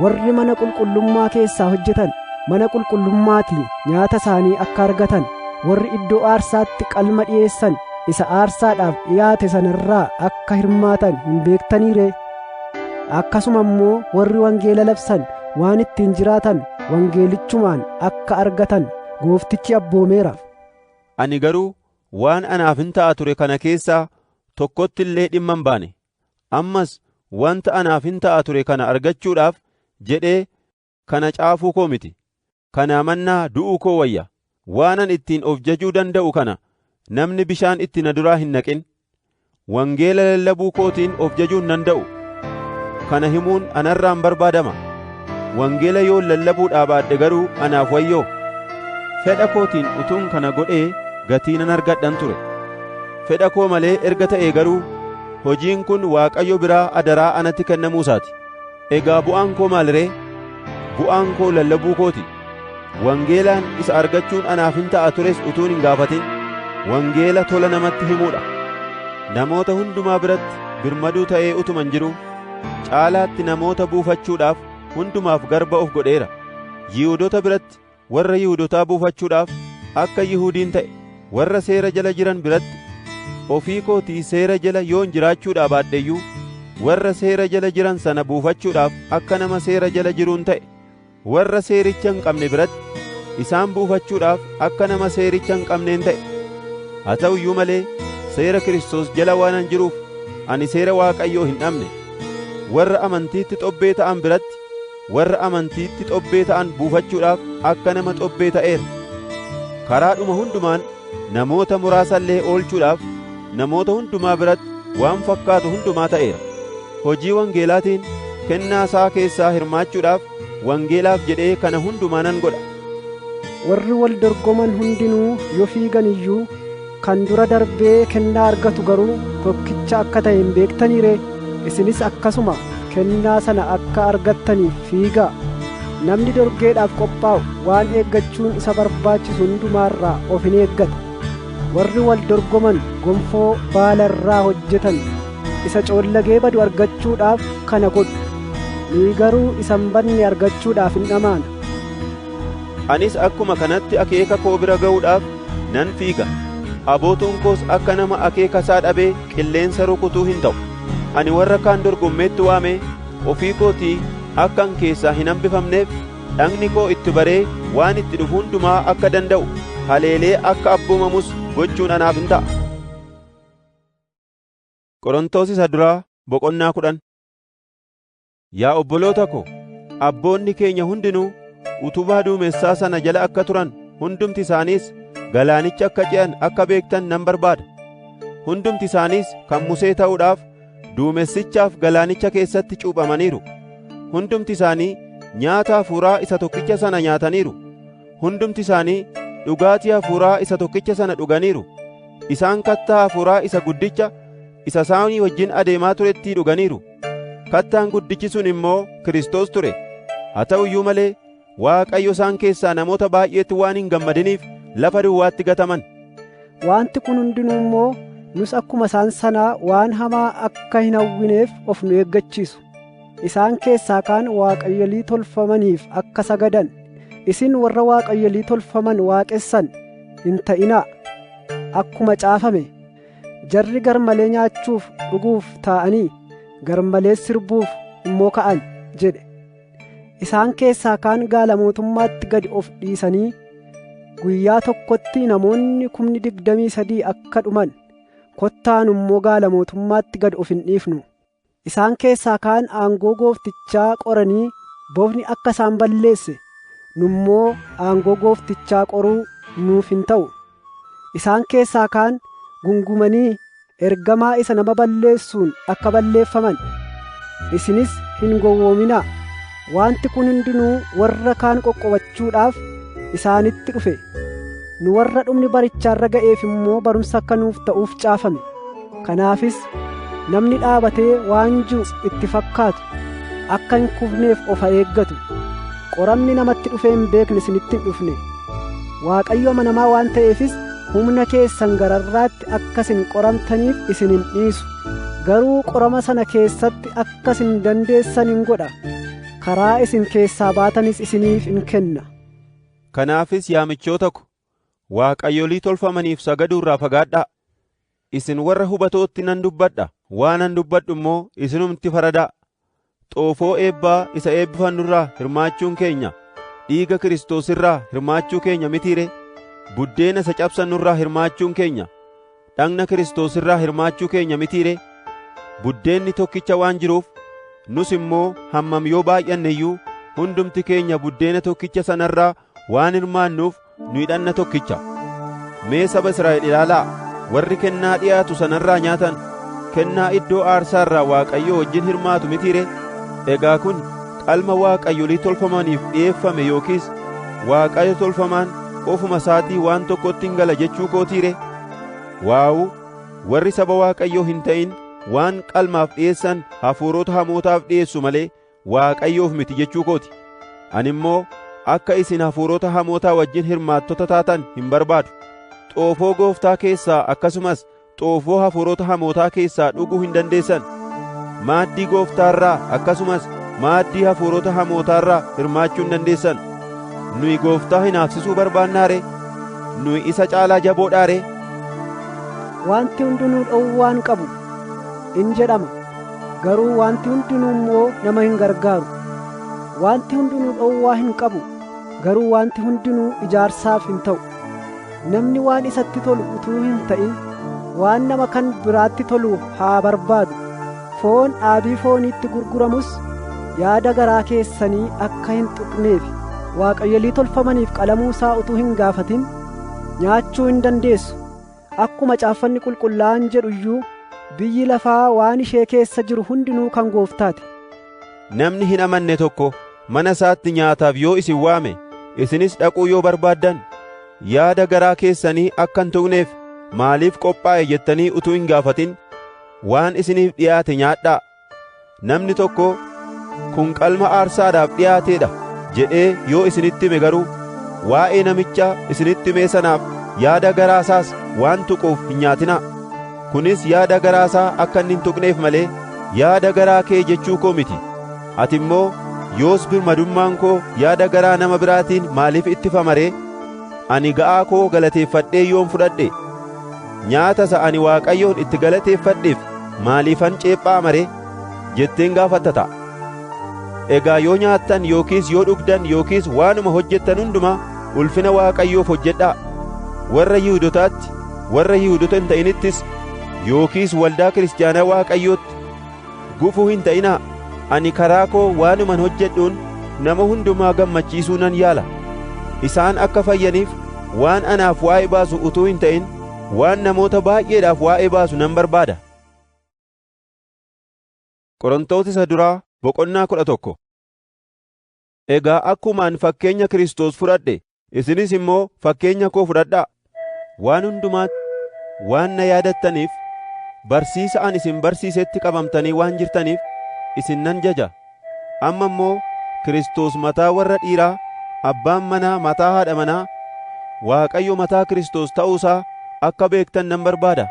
Speaker 2: Warri mana qulqullummaa keessaa hojjetan mana qulqullummaatii nyaata isaanii akka argatan, warri iddoo aarsaatti qalma dhi'eessan isa aarsaadhaaf dhiyaate sanarraa akka hirmaatan hin beektanii ree? Akkasuma immoo warri wangeela labsan waan ittiin jiraatan wangeelichumaan akka argatan Gooftichi abboomeera.
Speaker 1: Ani garuu waan anaaf hin ta'a ture kana keessaa tokkotti illee dhimma hin baane. Ammas wanta anaaf hin ta'a ture kana argachuudhaaf jedhee kana caafuu koo miti. Kanaa mannaa du'uu koo wayya. Waanan ittiin of jajuu danda'u kana namni bishaan itti na duraa hin naqin. Wangeela lallabuu kootiin of jajuu hin danda'u. Kana himuun anarraan barbaadama. Wangeela yoo lallabuudhaa baadhe garuu anaaf wayyoo. Fedha kootiin utuun kana godhee gatii nan argadhan ture. Fedha koo malee erga ta'ee garuu hojiin kun Waaqayyo biraa adaraa anatti kennamuu isaati. Egaa bu'aan koo maal ree? Bu'aan koo lallabuu kooti. Wangeelaan isa argachuun anaaf hin ta'a tures utuun hin gaafatin wangeela tola namatti himuudha. Namoota hundumaa biratti birmaduu ta'ee utuman jiru caalaatti namoota buufachuudhaaf hundumaaf garba of godheera. Yihuudoota biratti warra Yihuudotaa buufachuudhaaf akka Yihuudiin ta'e, warra seera jala jiran biratti ofii kootii seera jala yoon jiraachuudhaa baadheyyuu warra seera jala jiran sana buufachuudhaaf akka nama seera jala jiruun ta'e, warra seericha hin qabne biratti isaan buufachuudhaaf akka nama seericha hin qabneen ta'e. Haa ta'u iyyuu malee seera Kiristoos jala waanan jiruuf ani seera Waaqayyoo hin dhabne. Warra amantiitti xobbee ta'an biratti warra amantiitti xobbee ta'an buufachuudhaaf akka nama xobbee ta'eera. Karaadhuma hundumaan namoota muraasa illee oolchuudhaaf namoota hundumaa biratti waan fakkaatu hundumaa ta'eera. Hojii wangeelaatiin kennaa isaa keessaa hirmaachuudhaaf wangeelaaf jedhee kana hundumaa nan godha.
Speaker 2: Warri wal dorgoman hundinuu yoo fiigan iyyuu kan dura darbee kennaa argatu garuu tokkicha akka ta'e hin beektanii ree? Isinis akkasuma kennaa sana akka argattaniif fiigaa. Namni dorgeedhaaf qophaa'u waan eeggachuun isa barbaachisu hundumaarraa of in eeggata. Warri wal dorgoman gonfoo baala irraa hojjetan isa coollagee badu argachuudhaaf kana godhu. Nuyi garuu isa hin badne argachuudhaaf hin dhamaana.
Speaker 1: Anis akkuma kanatti akeeka koo bira ga'uudhaaf nan fiiga. Abootuun koos akka nama akeeka isaa dhabee qilleensa rukutuu hin ta'u. Ani warra kaan dorgommeetti waamee ofii kootii akkan keessaa hin hambifamneef dhagni koo itti baree waan itti dhufu hundumaa akka danda'u haleelee akka abboomamus gochuun anaaf hin ta'a. Qorontos isa duraa boqonnaa 10. Yaa obboloota ko, abboonni keenya hundinuu utubaa duumessaa sana jala akka turan hundumti isaaniis galaanicha akka ce'an akka beektan nan barbaada. Hundumti isaaniis kan Musee ta'uudhaaf duumessichaaf galaanicha keessatti cuuphamaniiru. Hundumti isaanii nyaata hafuuraa isa tokkicha sana nyaataniiru. Hundumti isaanii dhugaatii hafuuraa isa tokkicha sana dhuganiiru. Isaan kattaa hafuuraa isa guddicha isa isaanii wajjin adeemaa turettii dhuganiiru. Kattaan guddichi sun immoo Kiristoos ture. Haa ta'u iyyuu malee Waaqayyo isaan keessaa namoota baay'eetti waan hin gammadiniif lafa duwwaatti gataman.
Speaker 2: Wanti kun hundinuu immoo nus akkuma isaan sanaa waan hamaa akka hin hawwineef of nu eeggachiisu. Isaan keessaa kaan waaqayyolii tolfamaniif akka sagadan, isin warra waaqayyolii tolfaman waaqessan hin ta'inaa. Akkuma caafame, jarri garmalee nyaachuuf dhuguuf taa'anii garmalee sirbuuf immoo ka'an jedhe. Isaan keessaa kaan gaala mootummaatti gadi of dhiisanii guyyaa tokkotti namoonni 23,000 akka dhuman, kottaan immoo gaala mootummaatti gad of hin dhiifnu. Isaan keessaa kaan aangoo gooftichaa qoranii bofni akka isaan balleesse, nummoo aangoo gooftichaa qoruu nuuf hin ta'u. Isaan keessaa kaan gungumanii ergamaa isa nama balleessuun akka balleeffaman. Isinis hin gowwoominaa. Wanti kun hundinuu warra kaan qoqqobachuudhaaf isaanitti dhufe. Nu warra dhumni barichaarra ga'eef immoo barumsa akka nuuf ta'uuf caafame. Kanaafis namni dhaabatee waan jiru itti fakkaatu akka hin kufneef of eeggatu. Qoramni namatti dhufee hin beekne isinitti hin dhufne. Waaqayyo amanamaa waan ta'eefis humna keessan gararraatti akka isin qoramtaniif isin hin dhiisu. Garuu qorama sana keessatti akka isin dandeessan hin godha. Karaa isin keessaa baatanis isiniif hin kenna.
Speaker 1: Kanaafis yaa michoota ko, waaqayyolii tolfamaniif sagaduu irraa fagaadhaa. Isin warra hubatootti nan dubbadha, waanan dubbadhu immoo isinumti faradaa. Xoofoo eebbaa isa eebbifannu irraa hirmaachuun keenya, dhiiga Kiristoos irraa hirmaachuu keenya mitiire? Buddeena isa cabsannu irraa hirmaachuun keenya, dhagna Kiristoos irraa hirmaachuu keenya mitiire? Buddeenni tokkicha waan jiruuf, nus immoo hammam yoo baay'anne iyyuu hundumti keenya buddeena tokkicha sanarraa waan hirmaannuuf nu hidhanna tokkicha. Mee saba Israa'el ilaalaa, warri kennaa dhiyaatu sanarraa nyaatan kennaa iddoo aarsaa irraa Waaqayyo wajjin hirmaatu mitiire? Egaa kun qalma waaqayyolii tolfamaniif dhi'eeffame yookiis Waaqayyo tolfamaan ofuma isaatii waan tokkotti hin gala jechuu kootiire? Waawu, warri saba Waaqayyoo hin ta'in waan qalmaaf dhi'eessan hafuurota hamootaaf dhi'eessu malee Waaqayyoof miti jechuu kooti. Ani immoo akka isin hafuurota hamootaa wajjin hirmaattota taatan hin barbaadu. Xoofoo gooftaa keessaa akkasumas xoofoo hafuurota hamootaa keessaa dhuguu hin dandeessan. Maaddii gooftaarraa akkasumas maaddii hafuurota hamootaarraa hirmaachuu hin dandeessan. Nuyi gooftaa hinaafsisuu barbaannaare? Nuyi isa caalaa jaboodhaare?
Speaker 2: Wanti hundinuu dhowwaan qabu in jedhama, garuu wanti hundinuu immoo nama hin gargaaru. Wanti hundinuu dhowwaa hin qabu, garuu wanti hundinuu ijaarsaaf hin ta'u. Namni waan isatti tolu utuu hin ta'in waan nama kan biraatti tolu haa barbaadu. Foon dhaabii fooniitti gurguramus yaada garaa keessanii akka hin tuqneef waaqayyolii tolfamaniif qalamuu isaa utuu hin gaafatin nyaachuu hin dandeessu. Akkuma caaffanni qulqullaa'aan jedhu iyyuu biyyi lafaa waan ishee keessa jiru hundinuu kan Gooftaati.
Speaker 1: Namni hin amanne tokko mana isaatti nyaataaf yoo isin waame, isinis dhaquu yoo barbaaddan, yaada garaa keessanii akka hin tuqneef maaliif qophaa'e jettanii utuu hin gaafatin waan isiniif dhiyaate nyaadhaa. Namni tokko kun qalma aarsaadhaaf dhiyaateedha jedhee yoo isinitti hime garuu waa'ee namicha isinitti himee sanaaf yaada garaasaas waan tuquuf hin nyaatinaa. Kunis yaada garaasaa akka inni hin tuqneef malee yaada garaa kee jechuu koo miti. Ati immoo yoos birmadummaan koo yaada garaa nama biraatiin maaliif ittifama ree? Ani ga'aa koo galateeffadhee yoon fudhadhe nyaata isa ani Waaqayyoon itti galateeffadheef maaliifan ceephaama ree? jetteen gaafatta ta'a. Egaa yoo nyaattan yookiis yoo dhugdan yookiis waanuma hojjettan hundumaa ulfina Waaqayyoof hojjedhaa. Warra Yihuudotaatti, warra Yihuudota hin ta'inittis yookiis waldaa kiristaanaa Waaqayyootti gufuu hin ta'inaa. Ani karaa koo waanuman hojjedhuun nama hundumaa gammachiisuu nan yaala. Isaan akka fayyaniif waan anaaf waa'ee baasu utuu hin ta'in waan namoota baay'eedhaaf waa'ee baasu nan barbaada. Qorontos isa duraa boqonnaa 11. Egaa akkumaan fakkeenya Kiristoos fudhadhe, isinis immoo fakkeenya koo fudhadhaa. Waan hundumaatti waan na yaadattaniif, barsiisa ani isin barsiisetti qabamtanii waan jirtaniif isin nan jaja. Amma immoo Kiristoos mataa warra dhiiraa, abbaan manaa mataa haadha manaa, Waaqayyo mataa Kiristoos ta'uusaa akka beektan nan barbaada.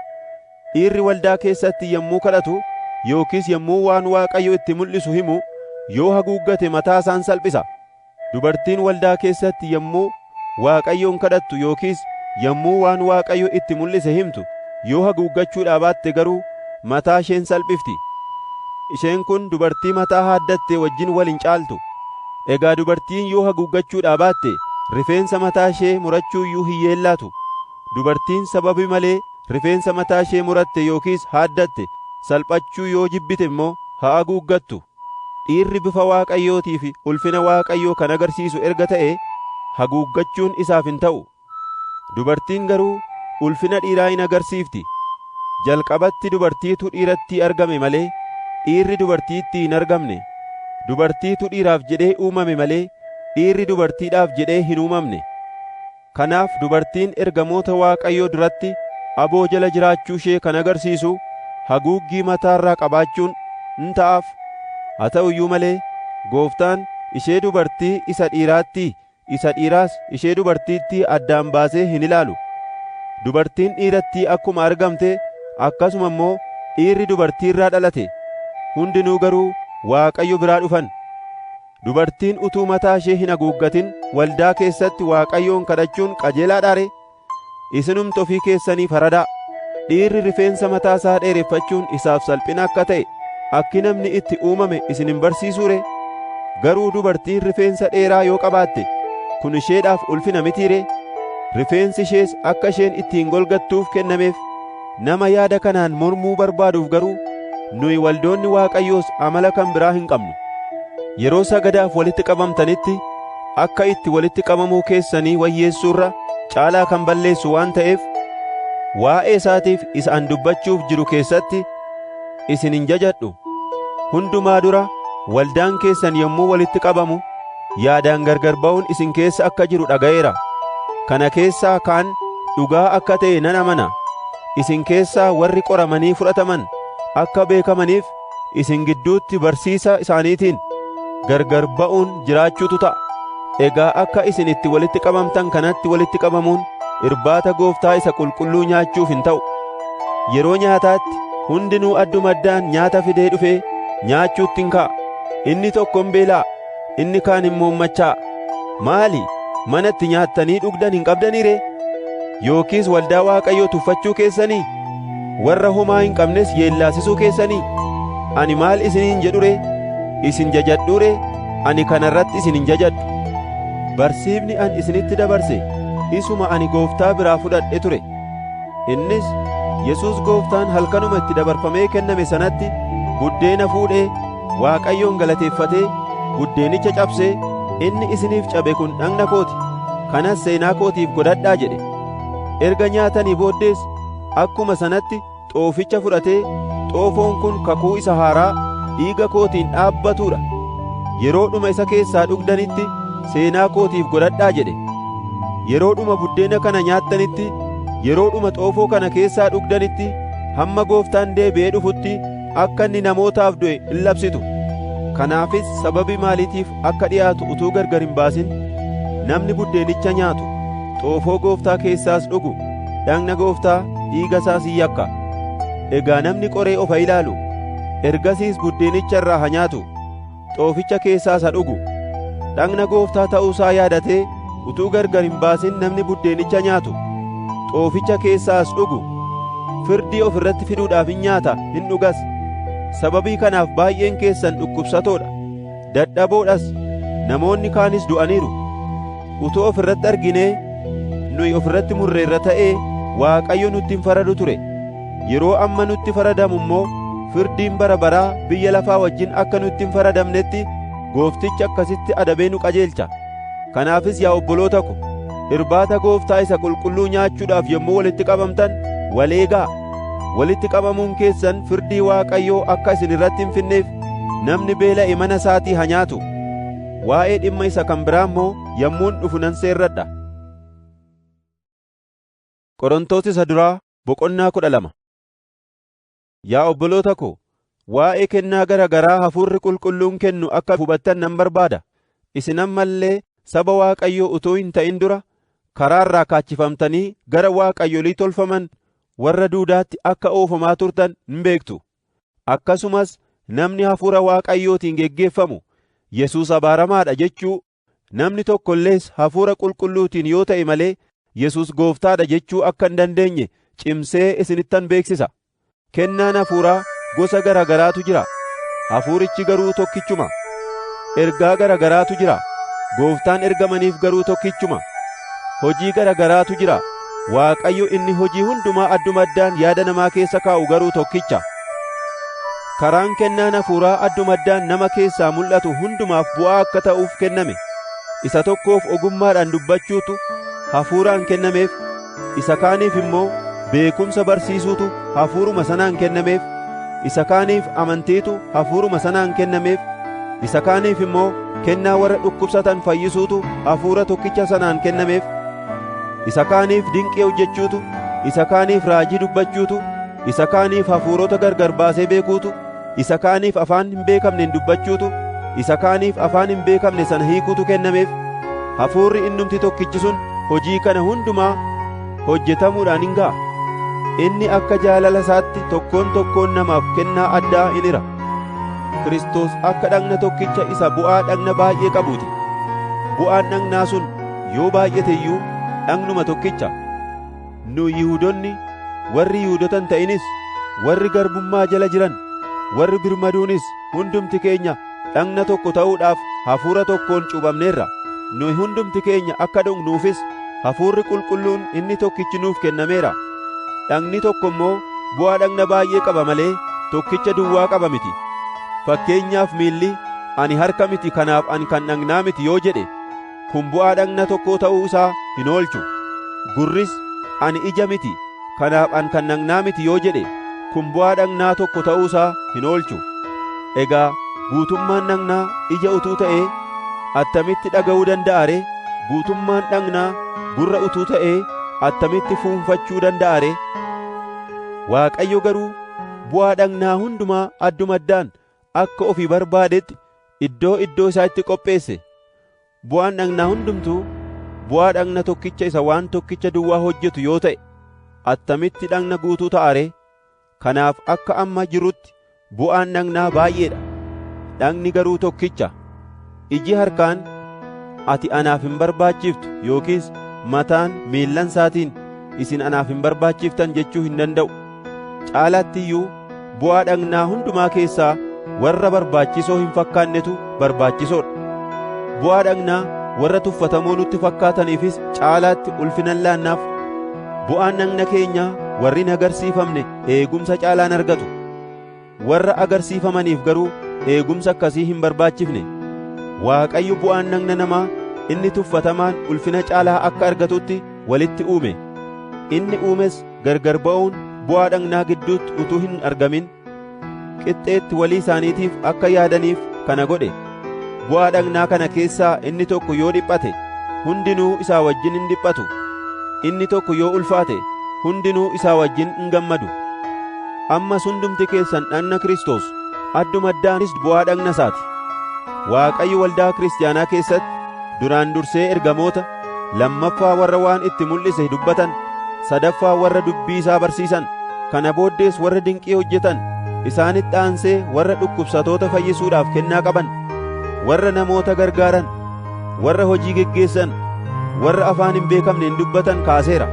Speaker 1: Dhiirri waldaa keessatti yommuu kadhatu yookiis yommuu waan Waaqayyo itti mul'isu himu yoo haguuggate mataa isaan salphisa. Dubartiin waldaa keessatti yommuu Waaqayyoon kadhattu yookiis yommuu waan Waaqayyo itti mul'ise himtu yoo haguuggachuudhaa baatte garuu mataa isheen salphifti. Isheen kun dubartii mataa haaddatte wajjin wal hin caaltu. Egaa dubartiin yoo haguuggachuudhaa baatte rifeensa mataa ishee murachuu iyyuu hin yeellaatu. Dubartiin sababii malee rifeensa mataa ishee muratte yookiis haaddatte salphachuu yoo jibbite immoo haa haguuggattu. Dhiirri bifa Waaqayyootii fi ulfina Waaqayyoo kan agarsiisu erga ta'e haguuggachuun isaaf hin ta'u. Dubartiin garuu ulfina dhiiraa hin agarsiifti. Jalqabatti dubartiitu dhiiratti argame malee dhiirri dubartiitti hin argamne. Dubartiitu dhiiraaf jedhee uumame malee dhiirri dubartiidhaaf jedhee hin uumamne. Kanaaf dubartiin ergamoota Waaqayyoo duratti aboo jala jiraachuu ishee kan agarsiisu haguuggii mataarraa qabaachuun in ta'aaf. Haa ta'u iyyuu malee Gooftaan ishee dubartii isa dhiiraatti, isa dhiiraas ishee dubartiitti addaan baasee hin ilaalu. Dubartiin dhiiratti akkuma argamte akkasuma immoo dhiirri dubartiirraa dhalate. Hundinuu garuu Waaqayyo biraa dhufan. Dubartiin utuu mataa ishee hin haguuggatin waldaa keessatti Waaqayyoon kadhachuun qajeelaadhaa ree? Isinumti ofii keessanii faradaa. Dhiirri rifeensa mataa isaa dheereffachuun isaaf salphina akka ta'e akki namni itti uumame isin hin barsiisuu ree? Garuu dubartiin rifeensa dheeraa yoo qabaatte kun isheedhaaf ulfina mitii ree? Rifeensi ishees akka isheen ittiin golgattuuf kennameef. Nama yaada kanaan mormuu barbaaduuf garuu nuyi waldoonni Waaqayyoos amala kan biraa hin qabnu. Yeroo sagadaaf walitti qabamtanitti akka itti walitti qabamuu keessanii wayyeessuurra caalaa kan balleessu waan ta'eef waa'ee isaatiif isa an dubbachuuf jiru keessatti isin hin jajadhu. Hundumaa dura waldaan keessan yommuu walitti qabamu yaadaan gargar ba'uun isin keessa akka jiru dhaga'eera. Kana keessaa kaan dhugaa akka ta'e nan amana. Isin keessaa warri qoramanii fudhataman akka beekamaniif isin gidduutti barsiisa isaaniitiin gargar ba'uun jiraachuutu ta'a. Egaa akka isin itti walitti qabamtan kanatti walitti qabamuun irbaata Gooftaa isa qulqulluu nyaachuuf hin ta'u. Yeroo nyaataatti hundinuu adduma addaan nyaata fidee dhufee nyaachuutti hin ka'a. Inni tokko hin beelaa, inni kaan immoo macha'a. Maali? Manatti nyaattanii dhugdan hin qabdanii ree? Yookiis waldaa Waaqayyoo tuffachuu keessanii? Warra homaa hin qabnes yeellaasisuu keessanii? Ani maal isiniin jedhu ree? Isin jajadhuu ree? Ani kana irratti isin hin jajadhu. barsiifni ani isinitti dabarse isuma ani Gooftaa biraa fudhadhe ture. Innis Yesuus Gooftaan halkanuma itti dabarfamee kenname sanatti buddeena fuudhee Waaqayyoon galateeffatee buddeenicha cabsee, inni isiniif cabe kun dhagna kooti, kanas seenaa kootiif godhadhaa jedhe. Erga nyaatanii booddees akkuma sanatti xooficha fudhatee, xoofoon kun kakuu isa haaraa dhiiga kootiin dhaabbatuudha. Yeroodhuma isa keessaa dhugdanitti seenaa kootiif godhadhaa jedhe. Yeroodhuma buddeena kana nyaattanitti, yeroodhuma xoofoo kana keessaa dhugdanitti, hamma Gooftaan deebi'ee dhufutti akka inni namootaaf du'e in labsitu. Kanaafis sababii maaliitiif akka dhi'aatu utuu gargar hin baasin, namni buddeenicha nyaatu, xoofoo Gooftaa keessaas dhugu, dhagna Gooftaa dhiiga isaas in yakka. Egaa namni qoree of haa ilaalu, ergasiis buddeenicha irraa haa nyaatu, xooficha keessaas haa dhugu. Dhagna Gooftaa ta'uusaa yaadatee utuu gargar hin baasin namni buddeenicha nyaatu, xooficha keessaas dhugu, firdii of irratti fiduudhaaf in nyaata in dhugas. Sababii kanaaf baay'een keessan dhukkubsatoodha, dadhaboodhas, namoonni kaanis du'aniiru. Utuu of irratti arginee nuyi of irratti murreerra ta'ee Waaqayyo nutti hin faradu ture. Yeroo amma nutti faradamu immoo firdiin bara baraa biyya lafaa wajjin akka nutti hin faradamnetti Gooftichi akkasitti adabee nu qajeelcha. Kanaafis yaa obboloota ko, irbaata Gooftaa isa qulqulluu nyaachuudhaaf yommuu walitti qabamtan wal eegaa. Walitti qabamuun keessan firdii Waaqayyoo akka isin irratti hin finneef namni beela'e mana isaatii haa nyaatu. Waa'ee dhimma isa kan biraa immoo yommuun dhufu nan seerradha. Qorontos isa duraa boqonnaa 12. Yaa obboloota ko, waa'ee kennaa gara garaa Hafuurri Qulqulluun kennu akka hubattan nan barbaada. Isin amma illee saba Waaqayyoo utuu hin ta'in dura karaa irraa kaachifamtanii gara waaqayyolii tolfaman warra duudaatti akka oofamaa turtan hin beektu. Akkasumas namni Hafuura Waaqayyootiin geggeeffamu Yesuus abaaramaadha jechuu, namni tokko illees Hafuura Qulqulluutiin yoo ta'e malee Yesuus Gooftaadha jechuu akka hin dandeenye cimsee isinittan beeksisa. Kennaan hafuuraa gosa gara garaatu jira, hafuurichi garuu tokkichuma. Ergaa gara garaatu jira, Gooftaan ergamaniif garuu tokkichuma. Hojii gara garaatu jira, Waaqayyo inni hojii hundumaa adduma addaan yaada namaa keessa kaa'u garuu tokkicha. Karaan kennaan hafuuraa adduma addaan nama keessaa mul'atu hundumaaf bu'aa akka ta'uuf kenname. Isa tokkoof ogummaadhaan dubbachuutu hafuuraan kennameef, isa kaaniif immoo beekumsa barsiisuutu hafuuruma sanaan kennameef, isa kaaniif amantiitu hafuuruma sanaan kennameef, isa kaaniif immoo kennaa warra dhukkubsatan fayyisuutu hafuura tokkicha sanaan kennameef, isa kaaniif dinqii hojjechuutu, isa kaaniif raajii dubbachuutu, isa kaaniif hafuurota gargar baasee beekuutu, isa kaaniif afaan hin beekamneen dubbachuutu, isa kaaniif afaan hin beekamne sana hiikuutu kennameef. Hafuurri innumti tokkichi sun hojii kana hundumaa hojjetamuudhaan hin ga'a. Inni akka jaalala isaatti tokkoon tokkoon namaaf kennaa addaa in hira. Kiristoos akka dhagna tokkicha isa bu'aa dhagna baay'ee qabuuti. Bu'aan dhagnaa sun yoo baay'ate iyyuu dhagnuma tokkicha. Nu Yihuudonni, warri Yihuudota hin ta'inis, warri garbummaa jala jiran, warri birmaduunis hundumti keenya dhagna tokko ta'uudhaaf hafuura tokkoon cuuphamneerra. Nuyi hundumti keenya akka dhugnuufis Hafuurri Qulqulluun inni tokkichi nuuf kennameera. Dhagni tokko immoo bu'aa dhagna baay'ee qaba malee tokkicha duwwaa qaba miti. Fakkeenyaaf miilli, ani harka miti kanaaf ani kan dhagnaa miti yoo jedhe, kun bu'aa dhagna tokkoo ta'uu isaa hin oolchu. Gurris, ani ija miti kanaaf ani kan dhagnaa miti yoo jedhe, kun bu'aa dhagnaa tokko ta'uu isaa hin oolchu. Egaa guutummaan dhagnaa ija utuu ta'ee attamitti dhaga'uu danda'a ree? Guutummaan dhagnaa gurra utuu ta'ee attamitti fuunfachuu danda'a ree? Waaqayyo garuu bu'aa dhagnaa hundumaa adduma addaan akka ofii barbaadetti iddoo iddoo isaatti qopheesse. Bu'aan dhagnaa hundumtuu bu'aa dhagna tokkicha isa waan tokkicha duwwaa hojjetu yoo ta'e, attamitti dhagna guutuu ta'a ree? Kanaaf akka amma jirutti bu'aan dhagnaa baay'eedha, dhagni garuu tokkicha. Iji harkaan, ati anaaf hin barbaachiftu yookiis mataan miillan isaatiin isin anaaf hin barbaachiftan jechuu hin danda'u. Caalaatti iyyuu bu'aa dhagnaa hundumaa keessaa warra barbaachisoo hin fakkaannetu barbaachisoodha. Bu'aa dhagnaa warra tuffatamoo nutti fakkaataniifis caalaatti ulfinan laannaaf. Bu'aan dhagna keenyaa warri hin agarsiifamne eegumsa caalaan argatu. Warra agarsiifamaniif garuu eegumsa akkasii hin barbaachifne. Waaqayyo bu'aan dhagna namaa inni tuffatamaan ulfina caalaa akka argatutti walitti uume. Inni uumes gargar ba'uun bu'aa dhagnaa gidduutti utuu hin argamin qixxeetti walii isaaniitiif akka yaadaniif kana godhe. Bu'aa dhagnaa kana keessaa inni tokko yoo dhiphate hundinuu isaa wajjin hin dhiphatu. Inni tokko yoo ulfaate hundinuu isaa wajjin hin gammadu. Ammas hundumti keessan dhagna Kiristoos, adduma addaanis bu'aa dhagna isaati. Waaqayyo waldaa kiristaanaa keessatti duraan dursee ergamoota, lammaffaa warra waan itti mul'ise dubbatan, sadaffaa warra dubbii isaa barsiisan, kana booddees warra dinqii hojjetan, isaanitti aansee warra dhukkubsatoota fayyisuudhaaf kennaa qaban, warra namoota gargaaran, warra hojii geggeessan, warra afaan hin beekamneen dubbatan kaaseera.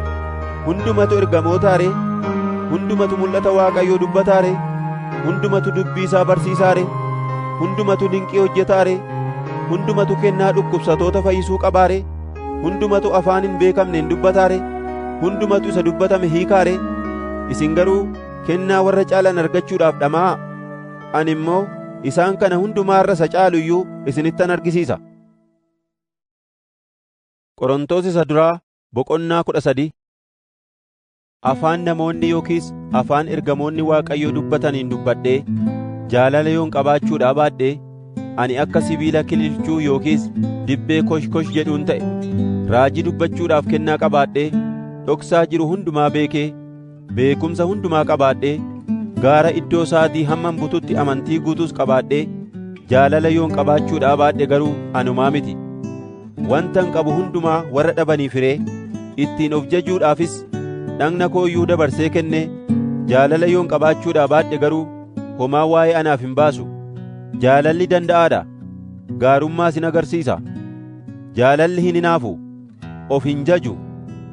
Speaker 1: Hundumatu ergamoota ree? Hundumatu mul'ata Waaqayyoo dubbataa ree? Hundumatu dubbii isaa barsiisaa ree? Hundumatu dinqii hojjetaa ree? Hundumatu kennaa dhukkubsatoota fayyisuu qabaa ree? Hundumatu afaan hin beekamneen dubbataa ree? Hundumatu isa dubbatame hiikaa ree? Isin garuu kennaa warra caalan argachuudhaaf dhama'aa. Ani immoo isaan kana hundumaarra isa caalu iyyuu isinittan argisiisa. Qorontos isa duraa boqonnaa 13. Afaan namoonni yookiis afaan ergamoonni Waaqayyoo dubbataniin dubbadhee jaalala yoon qabaachuudhaa baadhee ani akka sibiila kililchuu yookiis dibbee koshkosh jedhuun ta'e. Raajii dubbachuudhaaf kennaa qabaadhee dhoksaa jiru hundumaa beekee beekumsa hundumaa qabaadhee gaara iddoo isaatii hammam bututti amantii guutuus qabaadhee jaalala yoon qabaachuudhaa baadhe garuu anumaa miti. Wantan qabu hundumaa warra dhabaniif hiree ittiin of jajuudhaafis dhagna koo iyyuu dabarsee kennee jaalala yoon qabaachuudhaa baadhe garuu homaa waa'ee anaaf hin baasu. Jaalalli danda'aa dha, gaarummaas hin agarsiisa. Jaalalli hin hinaafu, of hin jaju,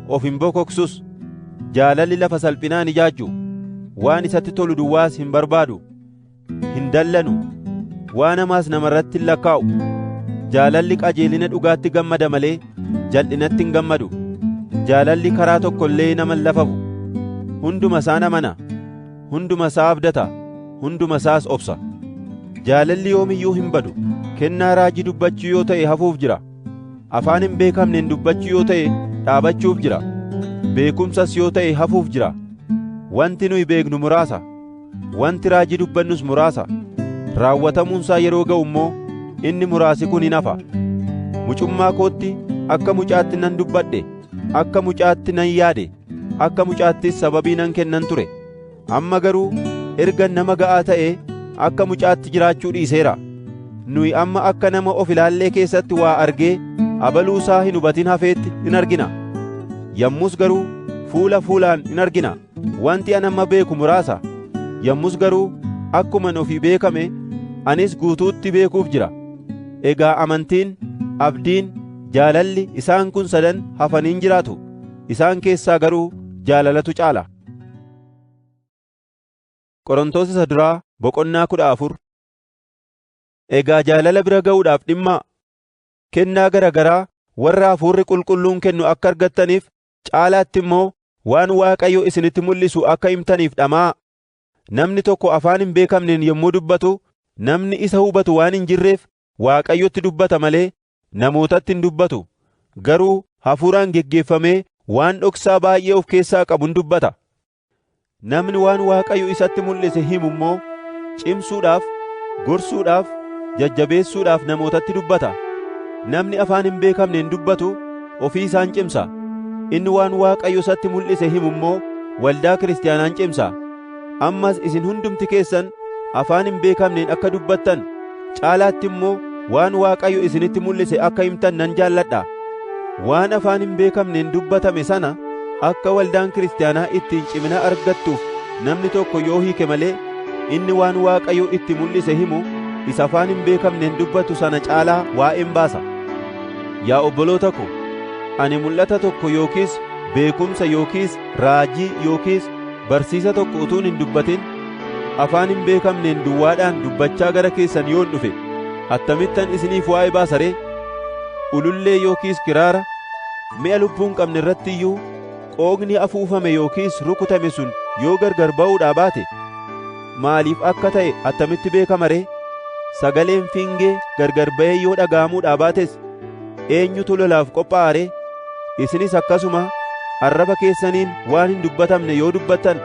Speaker 1: of hin bokoksus. Jaalalli lafa salphinaan ijaajju, waan isatti tolu duwwaas hin barbaadu. Hin dallanu, waan hamaas namarratti hin lakkaa'u. Jaalalli qajeelina dhugaatti gammada malee jal'inatti hin gammadu. Jaalalli karaa tokko illee nama hin lafafu. Hunduma isaa amana, hunduma isaa abdata, hunduma isaas obsa. Jaalalli yoomiyyuu hin badu. Kennaa raajii dubbachuu yoo ta'e hafuuf jira. Afaan hin beekamneen dubbachuu yoo ta'e dhaabachuuf jira. Beekumsas yoo ta'e hafuuf jira. Wanti nuyi beeknu muraasa, wanti raajii dubbannus muraasa. Raawwatamuunsaa yeroo ga'u immoo inni muraasi kun hin hafa. Mucummaa kootti akka mucaatti nan dubbadhe, akka mucaatti nan yaade, akka mucaattis sababii nan kennan ture. Amma garuu ergan nama ga'aa ta'ee akka mucaatti jiraachuu dhiiseera. Nuyi amma akka nama of ilaallee keessatti waa argee abaluusaa hin hubatin hafeetti in argina. Yommus garuu fuula fuulaan in argina. Wanti ani amma beeku muraasa. Yommus garuu akkuman ofii beekame anis guutuutti beekuuf jira. Egaa amantiin, abdiin, jaalalli isaan kun sadan hafaniin jiraatu. Isaan keessaa garuu jaalalatu caala. Qorontos isa duraa boqonnaa 14. Egaa jaalala bira ga'uudhaaf dhimmaa. Kennaa gara garaa warra Hafuurri Qulqulluun kennu akka argattaniif caalaatti immoo waan Waaqayyo isinitti mul'isu akka himtaniif dhama'aa. Namni tokko afaan hin beekamneen yommuu dubbatu, namni isa hubatu waan hin jirreef Waaqayyotti dubbata malee namootatti hin dubbatu. Garuu hafuuraan geggeeffamee waan dhoksaa baay'ee of keessaa qabuun dubbata. Namni waan Waaqayyo isatti mul'ise himu immoo cimsuudhaaf, gorsuudhaaf, jajjabeessuudhaaf namootatti dubbata. Namni afaan hin beekamneen dubbatu ofii isaan cimsa. Inni waan Waaqayyo isatti mul'ise himu immoo waldaa kiristaanaan cimsa. Ammas isin hundumti keessan afaan hin beekamneen akka dubbattan, caalaatti immoo waan Waaqayyo isinitti mul'ise akka himtan nan jaalladha. Waan afaan hin beekamneen dubbatame sana akka waldaan kiristaanaa ittiin cimina argattuuf namni tokko yoo hiike malee inni waan Waaqayyo itti mul'ise himu isa afaan hin beekamneen dubbatu sana caalaa waa'een baasa. Yaa obboloota ko, ani mul'ata tokko yookiis beekumsa yookiis raajii yookiis barsiisa tokko utuun hin dubbatin afaan hin beekamneen duwwaadhaan dubbachaa gara keessan yoon dhufe attamittan isiniif waa'ee baasa ree? ulullee yookiis kiraara mi'a lubbuu hin qabne irratti iyyuu qooqni afuufame yookiis rukutame sun yoo gargar ba'uudhaa baate maaliif akka ta'e attamitti beekama ree? Sagaleen fiingee gargar ba'ee yoo dhaga'amuudhaa baates eenyutu lolaaf qophaa'a ree? Isinis akkasuma arraba keessaniin waan hin dubbatamne yoo dubbattan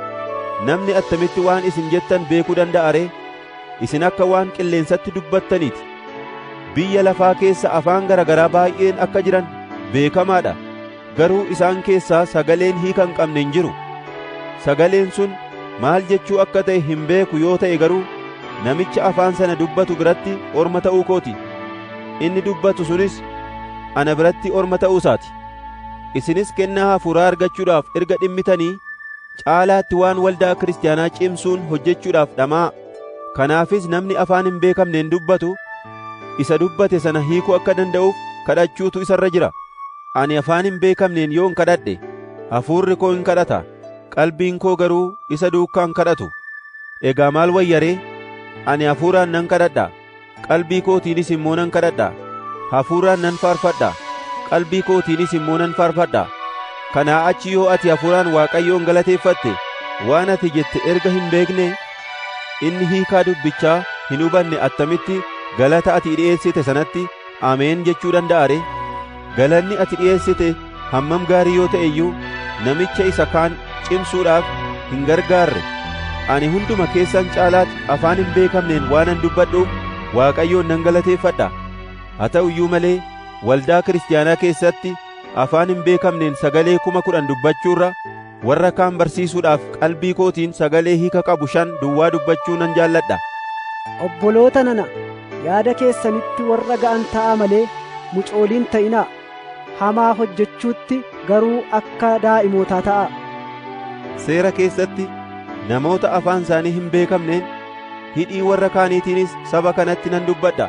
Speaker 1: namni attamitti waan isin jettan beekuu danda'a ree? Isin akka waan qilleensatti dubbattaniiti. Biyya lafaa keessa afaan garagaraa baay'een akka jiran beekamaadha. Garuu isaan keessaa sagaleen hiika hin qabne hin jiru. Sagaleen sun maal jechuu akka ta'e hin beeku yoo ta'e garuu namicha afaan sana dubbatu biratti orma ta'uu kooti. Inni dubbatu sunis ana biratti orma ta'uu isaati. Isinis kennaa hafuuraa argachuudhaaf erga dhimmitanii caalaatti waan waldaa kiristaanaa cimsuun hojjechuudhaaf dhamaa'a. Kanaafis namni afaan hin beekamneen dubbatu isa dubbate sana hiikuu akka danda'uuf kadhachuutu isarra jira. Ani afaan hin beekamneen yoon kadhadhe hafuurri koo hin kadhata, qalbiin koo garuu isa duukaa hin kadhatu. Egaa maal wayya ree? Ani hafuuraan nan kadhadha, qalbii kootiinis immoo nan kadhadha. Hafuuraan nan faarfadha, qalbii kootiinis immoo nan faarfadha. Kanaa achi yoo ati hafuuraan Waaqayyoon galateeffatte waan ati jette erga hin beekne inni hiikaa dubbichaa hin hubanne attamitti galata ati dhi'eessite sanatti ameen jechuu danda'a ree? Galanni ati dhi'eessite hammam gaarii yoo ta'e iyyuu namicha isa kaan cimsuudhaaf hin gargaarre. Ani hunduma keessan caalaatti afaan hin beekamneen waanan dubbadhuuf Waaqayyoon nan galateeffadha. Haa ta'u iyyuu malee waldaa kiristaanaa keessatti afaan hin beekamneen sagalee 10,000 dubbachuurra warra kaan barsiisuudhaaf qalbii kootiin sagalee hiika qabu 5 duwwaa dubbachuu nan jaalladha.
Speaker 2: Obboloota nana, yaada keessanitti warra ga'an ta'a malee mucooliin ta'inaa. Hamaa hojjechuutti garuu akka daa'imootaa ta'a.
Speaker 1: Seera keessatti namoota afaan isaanii hin beekamneen hidhii warra kaaniitiinis saba kanatti nan dubbadha.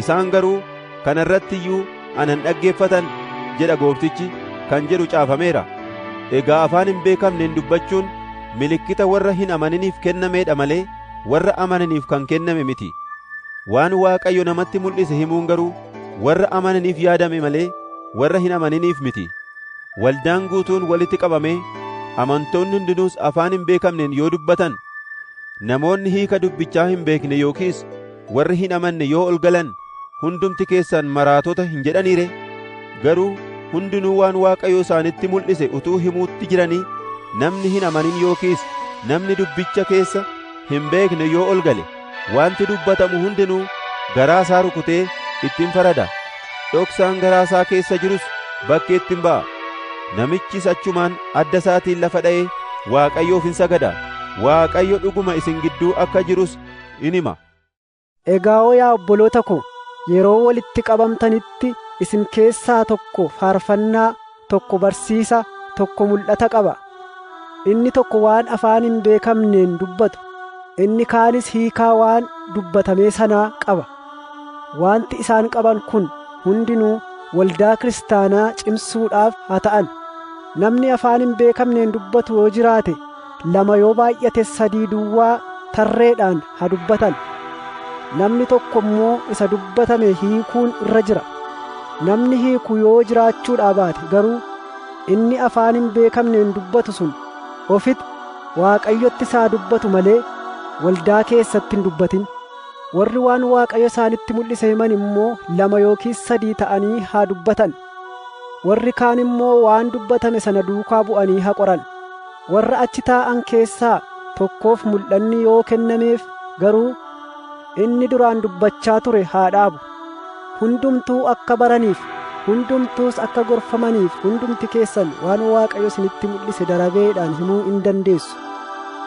Speaker 1: Isaan garuu kana irratti iyyuu anan dhaggeeffatan jedha Gooftichi kan jedhu caafameera. Egaa afaan hin beekamneen dubbachuun milikkita warra hin amaniniif kennameedha malee warra amananiif kan kenname miti. Waan Waaqayyo namatti mul'ise himuun garuu warra amananiif yaadame malee warra hin amaniniif miti. Waldaan guutuun walitti qabamee amantoonni hundinuus afaan hin beekamneen yoo dubbatan namoonni hiika dubbichaa hin beekne yookiis warri hin amanne yoo ol galan hundumti keessan maraatota hin jedhaniire? Garuu hundinuu waan Waaqayyo isaanitti mul'ise utuu himuutti jiranii namni hin amanin yookiis namni dubbicha keessa hin beekne yoo ol gale wanti dubbatamu hundinuu garaa isaa rukutee ittiin farada. Dhoksaan garaa isaa keessa jirus bakkeetti hin ba'a. Namichis achumaan adda isaatiin lafa dha'ee Waaqayyoof hin sagada. Waaqayyo dhuguma isin gidduu akka jirus in hima.
Speaker 2: Egaa yaa obboloota ko, yeroo walitti qabamtanitti isin keessaa tokko faarfannaa, tokko barsiisa, tokko mul'ata qaba. Inni tokko waan afaan hin beekamneen dubbatu, inni kaanis hiikaa waan dubbatamee sanaa qaba. Wanti isaan qaban kun hundinuu waldaa kiristaanaa cimsuudhaaf haa ta'an. Namni afaan hin beekamneen dubbatu yoo jiraate 2 yoo baay'ate 3 duwwaa tarreedhaan haa dubbatan. Namni tokko immoo isa dubbatame hiikuun irra jira. Namni hiiku yoo jiraachuudhaa baate garuu inni afaan hin beekamneen dubbatu sun ofitti Waaqayyotti isaa dubbatu malee waldaa keessatti hin dubbatin. Warri waan Waaqayyo isaanitti mul'ise himan immoo 2 yookiis 3 ta'anii haa dubbatan. Warri kaan immoo waan dubbatame sana duukaa bu'anii haa qoran. Warra achi taa'an keessaa tokkoof mul'anni yoo kennameef garuu inni duraan dubbachaa ture haa dhaabu. Hundumtuu akka baraniif, hundumtuus akka gorfamaniif hundumti keessan waan Waaqayyo isinitti mul'ise darabeedhaan himuu hin dandeessu.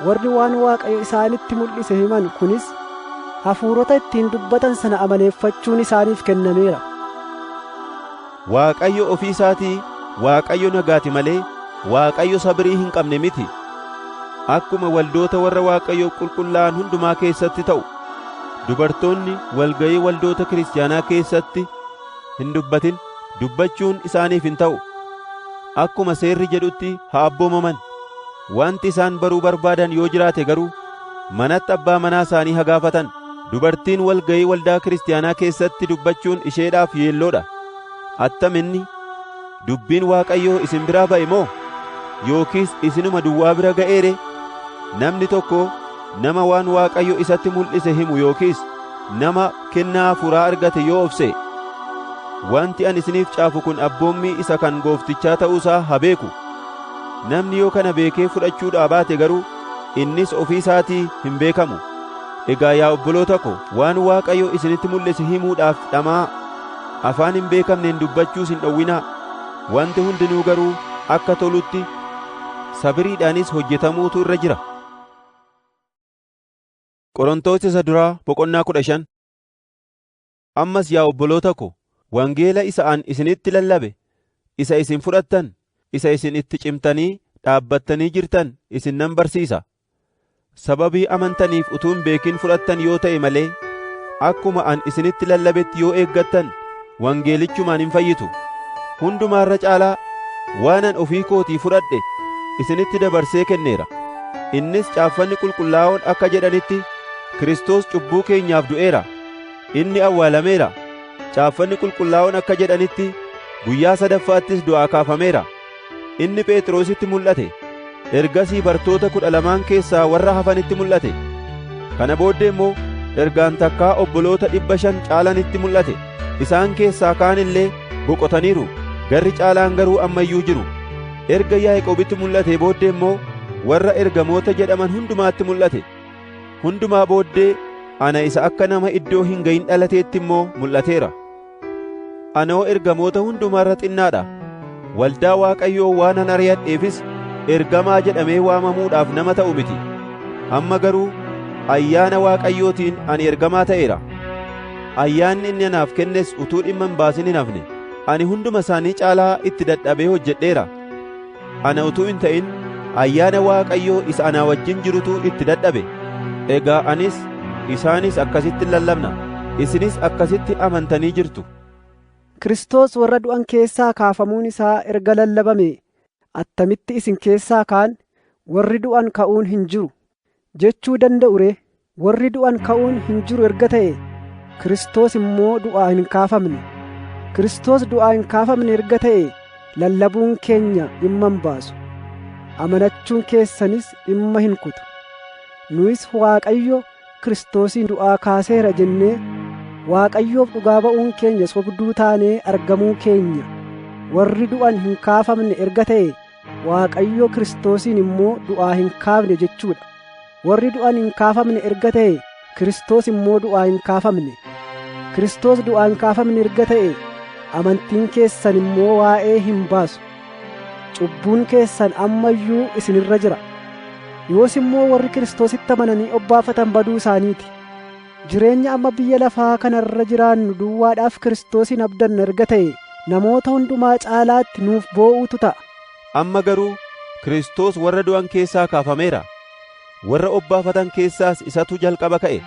Speaker 2: Warri waan Waaqayyo isaanitti mul'ise himan kunis hafuurota ittiin dubbatan sana amaneeffachuun isaaniif kennameera.
Speaker 1: Waaqayyo ofii isaatii Waaqayyo nagaati malee Waaqayyo sabrii hin qabne miti. Akkuma waldoota warra Waaqayyo qulqullaa'an hundumaa keessatti ta'u, dubartoonni walga'ii waldoota kiristaanaa keessatti hin dubbatin, dubbachuun isaaniif hin ta'u. Akkuma seerri jedhutti haa abboomaman. Wanti isaan baruu barbaadan yoo jiraate garuu manatti abbaa manaa isaanii haa gaafatan. Dubartiin walga'ii waldaa kiristaanaa keessatti dubbachuun isheedhaaf yeelloodha. Attaminni dubbiin Waaqayyoo isin biraa ba'e moo yookiis isinuma duwwaa bira ga'eere? Namni tokko nama waan Waaqayyo isatti mul'ise himu yookiis nama kennaa hafuuraa argate yoo ofse, wanti ani isiniif caafu kun abboommii isa kan Gooftichaa ta'uusaa haa beeku. Namni yoo kana beekee fudhachuudhaa baate garuu innis ofii isaatii hin beekamu. Egaa yaa obboloota ko, waan Waaqayyo isinitti mul'ise himuudhaaf dhamaa, afaan hin beekamneen dubbachuus hin dhowwinaa. Wanti hundinuu garuu akka tolutti sabiriidhaanis hojjetamuutu irra jira. Qorontos isa duraa boqonnaa 15. Ammas yaa obboloota ko, wangeela isa an isinitti lallabe, isa isin fudhattan, isa isin itti cimtanii dhaabbattanii jirtan isin nan barsiisa. Sababii amantaniif utuu hin beekin fudhattan yoo ta'e malee, akkuma an isinitti lallabetti yoo eeggattan wangeelichumaan hin fayyitu. Hundumaa irra caalaa waan an ofii kootii fudhadhe isinitti dabarsee kenneera. Innis caaffanni qulqullaa'oon akka jedhanitti Kiristoos cubbuu keenyaaf du'eera, inni awwaalameera. Caaffanni qulqullaa'oon akka jedhanitti guyyaa sadaffaattis du'aa kaafameera. Inni Phexrositti mul'ate, ergasii bartoota 12 keessaa warra hafanitti mul'ate. Kana booddee immoo ergaan takkaa obboloota 500 caalanitti mul'ate. Isaan keessaa kaan illee boqotaniiru, garri caalaan garuu amma iyyuu jiru. Erga Yaaqoobitti mul'ate booddee immoo warra ergamoota jedhaman hundumaatti mul'ate. Hundumaa booddee ana isa akka nama iddoo hin ga'in dhalateetti immoo mul'ateera. Anoo ergamoota hundumaa irra xinnaadha. Waldaa Waaqayyoo waan an ari'adheefis ergamaa jedhamee waamamuudhaaf nama ta'u miti. Amma garuu ayyaana Waaqayyootiin ani ergamaa ta'eera. Ayyaanni inni anaaf kennes utuu dhimma hin baasin hin hafne. Ani hunduma isaanii caalaa itti dadhabee hojjedheera. Ana utuu hin ta'in ayyaana Waaqayyoo isa anaa wajjin jirutu itti dadhabe. Egaa anis isaanis akkasitti lallabna, isinis akkasitti amantanii jirtu.
Speaker 2: Kiristoos warra du'an keessaa kaafamuun isaa erga lallabame, attamitti isin keessaa kaan warri du'an ka'uun hin jiru jechuu danda'u ree? Warri du'an ka'uun hin jiru erga ta'e, Kiristoos immoo du'aa hin kaafamne. Kiristoos du'aa hin kaafamne erga ta'e, lallabuun keenya dhimma hin baasu, amanachuun keessanis dhimma hin kutu. Nuyis Waaqayyo Kiristoosin du'aa kaaseera jennee Waaqayyoof dhugaa ba'uun keenya sobduu taanee argamuu keenya. Warri du'an hin kaafamne erga ta'e, Waaqayyo Kiristoosin immoo du'aa hin kaafne jechuudha. Warri du'an hin kaafamne erga ta'e, Kiristoos immoo du'aa hin kaafamne. Kiristoos du'aa hin kaafamne erga ta'e, amantiin keessan immoo waa'ee hin baasu. Cubbuun keessan amma iyyuu isinirra jira. Yoos immoo warri Kiristoositti amananii obbaafatan baduu isaaniiti. Jireenya amma biyya lafaa kanarra jiraannu duwwaadhaaf Kiristoosin abdanna erga ta'e, namoota hundumaa caalaatti nuuf boo'uutu ta'a.
Speaker 1: Amma garuu Kiristoos warra du'an keessaa kaafameera. Warra obbaafatan keessaas isatu jalqaba ka'e.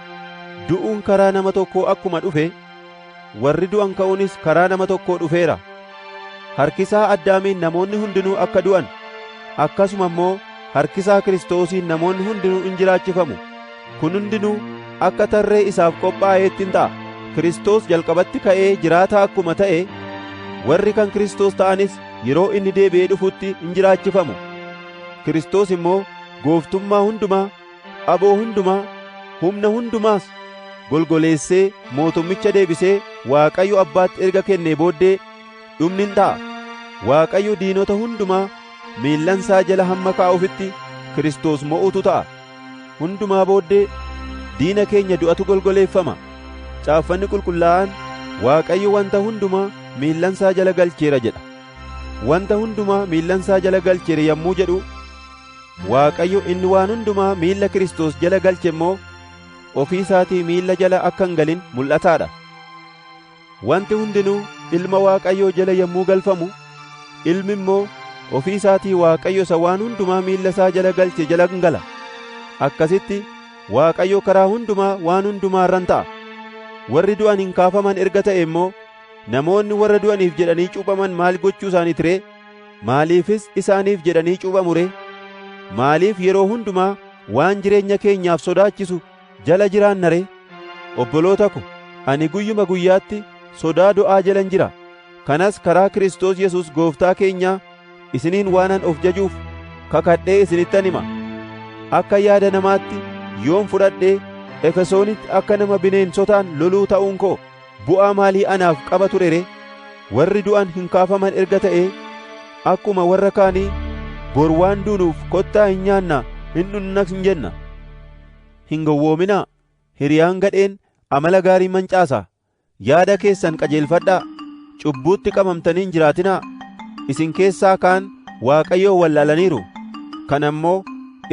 Speaker 1: Du'uun karaa nama tokkoo akkuma dhufe, warri du'an ka'uunis karaa nama tokkoo dhufeera. Harkisaa Addaamiin namoonni hundinuu akka du'an, akkasuma immoo harkisaa Kiristoosiin namoonni hundinuu in jiraachifamu. Kun hundinuu akka tarree isaaf qophaa'eetti hin ta'a. Kiristoos jalqabatti ka'ee jiraataa akkuma ta'e, warri kan Kiristoos ta'anis yeroo inni deebi'ee dhufutti in jiraachifamu. Kiristoos immoo gooftummaa hundumaa, aboo hundumaa, humna hundumaas golgoleessee mootummicha deebisee Waaqayyo Abbaatti erga kennee booddee dhumni in ta'a. Waaqayyo diinota hundumaa miillansaa jala hamma kaa'ufitti Kiristoos mo'utu ta'a. Hundumaa booddee diina keenya du'atu golgoleeffama. Caaffanni qulqullaa'aan Waaqayyo wanta hundumaa miillansaa jala galcheera jedha. Wanta hundumaa miillansaa jala galcheera yommuu jedhu, Waaqayyo inni waan hundumaa miilla Kiristoos jala galche immoo ofii isaatii miilla jala akka hin galin mul'ataadha. Wanti hundinuu Ilma Waaqayyoo jala yommuu galfamu, Ilmi immoo ofii isaatii Waaqayyo isa waan hundumaa miilla isaa jala galche jala hin gala. Akkasitti Waaqayyo karaa hundumaa waan hundumaa irran ta'a. Warri du'an hin kaafaman erga ta'e immoo, namoonni warra du'aniif jedhanii cuuphaman maal gochuu isaaniiti ree? Maaliifis isaaniif jedhanii cuuphamu ree? Maaliif yeroo hundumaa waan jireenya keenyaaf sodaachisu jala jiraanna ree? Obboloota ko, ani guyyuma guyyaatti sodaa du'aa jalan jira. Kanas karaa Kiristoos Yesuus Gooftaa keenyaa isiniin waanan of jajuuf kakadhee isinittan hima. Akka yaada namaatti yoon fudhadhee Efesoonitti akka nama bineensotaan loluu ta'uun koo bu'aa maalii anaaf qaba ture ree? Warri du'an hin kaafaman erga ta'ee akkuma warra kaanii bor waan duunuuf kottaa hin nyaannaa hin dhunnas hin jenna. Hin gowwoominaa. Hiriyaan gadheen amala gaarii mancaasaa. Yaada keessan qajeelfadhaa. Cubbuutti qabamtanii hin jiraatinaa. Isin keessaa kaan Waaqayyoo wallaalaniiru. Kana immoo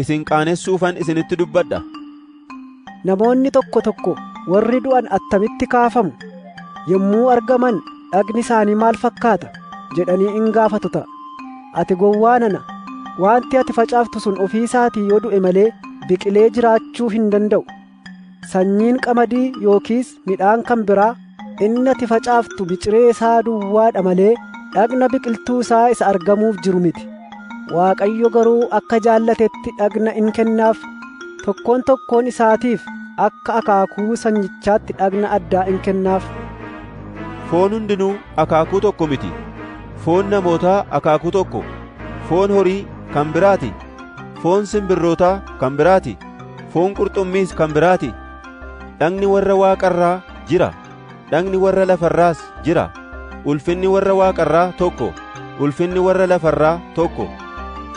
Speaker 1: isin qaanessuufan isinitti dubbadha.
Speaker 2: Namoonni tokko tokko warri du'an attamitti kaafamu? Yommuu argaman dhagni isaanii maal fakkaata? jedhanii in gaafatu ta'a. Ati gowwaa nana, wanti ati facaaftu sun ofii isaatii yoo du'e malee biqilee jiraachuu hin danda'u. Sanyiin qamadii yookiis midhaan kan biraa inni ati facaaftu biciree isaa duwwaadha malee dhagna biqiltuu isaa isa argamuuf jiru miti. Waaqayyo garuu akka jaallatetti dhagna in kennaaf. Tokkoon tokkoon isaatiif akka akaakuu sanyichaatti dhagna addaa in kennaaf.
Speaker 1: Foon hundinuu akaakuu tokko miti. Foon namootaa akaakuu tokko, foon horii kan biraati, foon simbirrootaa kan biraati, foon qurxummiis kan biraati. Dhagni warra waaqarraa jira, dhagni warra lafarraas jira. Ulfinni warra waaqarraa tokko, ulfinni warra lafarraa tokko.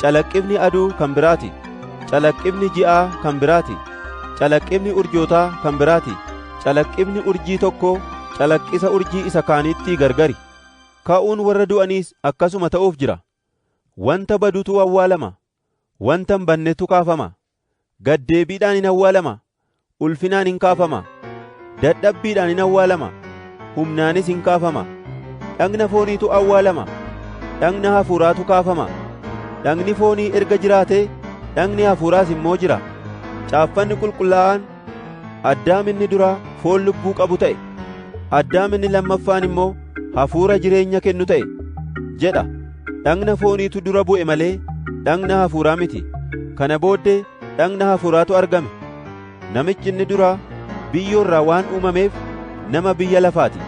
Speaker 1: Calaqqibni aduu kan biraati, calaqqibni ji'aa kan biraati, calaqqibni urjootaa kan biraati. Calaqqibni urjii tokko calaqqisa urjii isa kaaniitti gargari. Ka'uun warra du'aniis akkasuma ta'uuf jira. Wanta badutu awwaalama, wanta hin bannetu kaafama. Gaddeebiidhaan hin awwaalama, ulfinaan hin kaafama. Dadhabbiidhaan hin awwaalama, humnaanis hin kaafama. Dhagna fooniitu awwaalama, dhagna hafuuraatu kaafama. Dhagni foonii erga jiraatee dhagni hafuuraas immoo jira. Caaffanni qulqullaa'aan Addaam inni duraa foon lubbuu qabu ta'e, Addaam inni lammaffaan immoo hafuura jireenya kennu ta'e jedha. Dhagna fooniitu dura bu'e malee dhagna hafuuraa miti. Kana booddee dhagna hafuuraatu argame. Namichi inni duraa biyyoorraa waan uumameef nama biyya lafaati.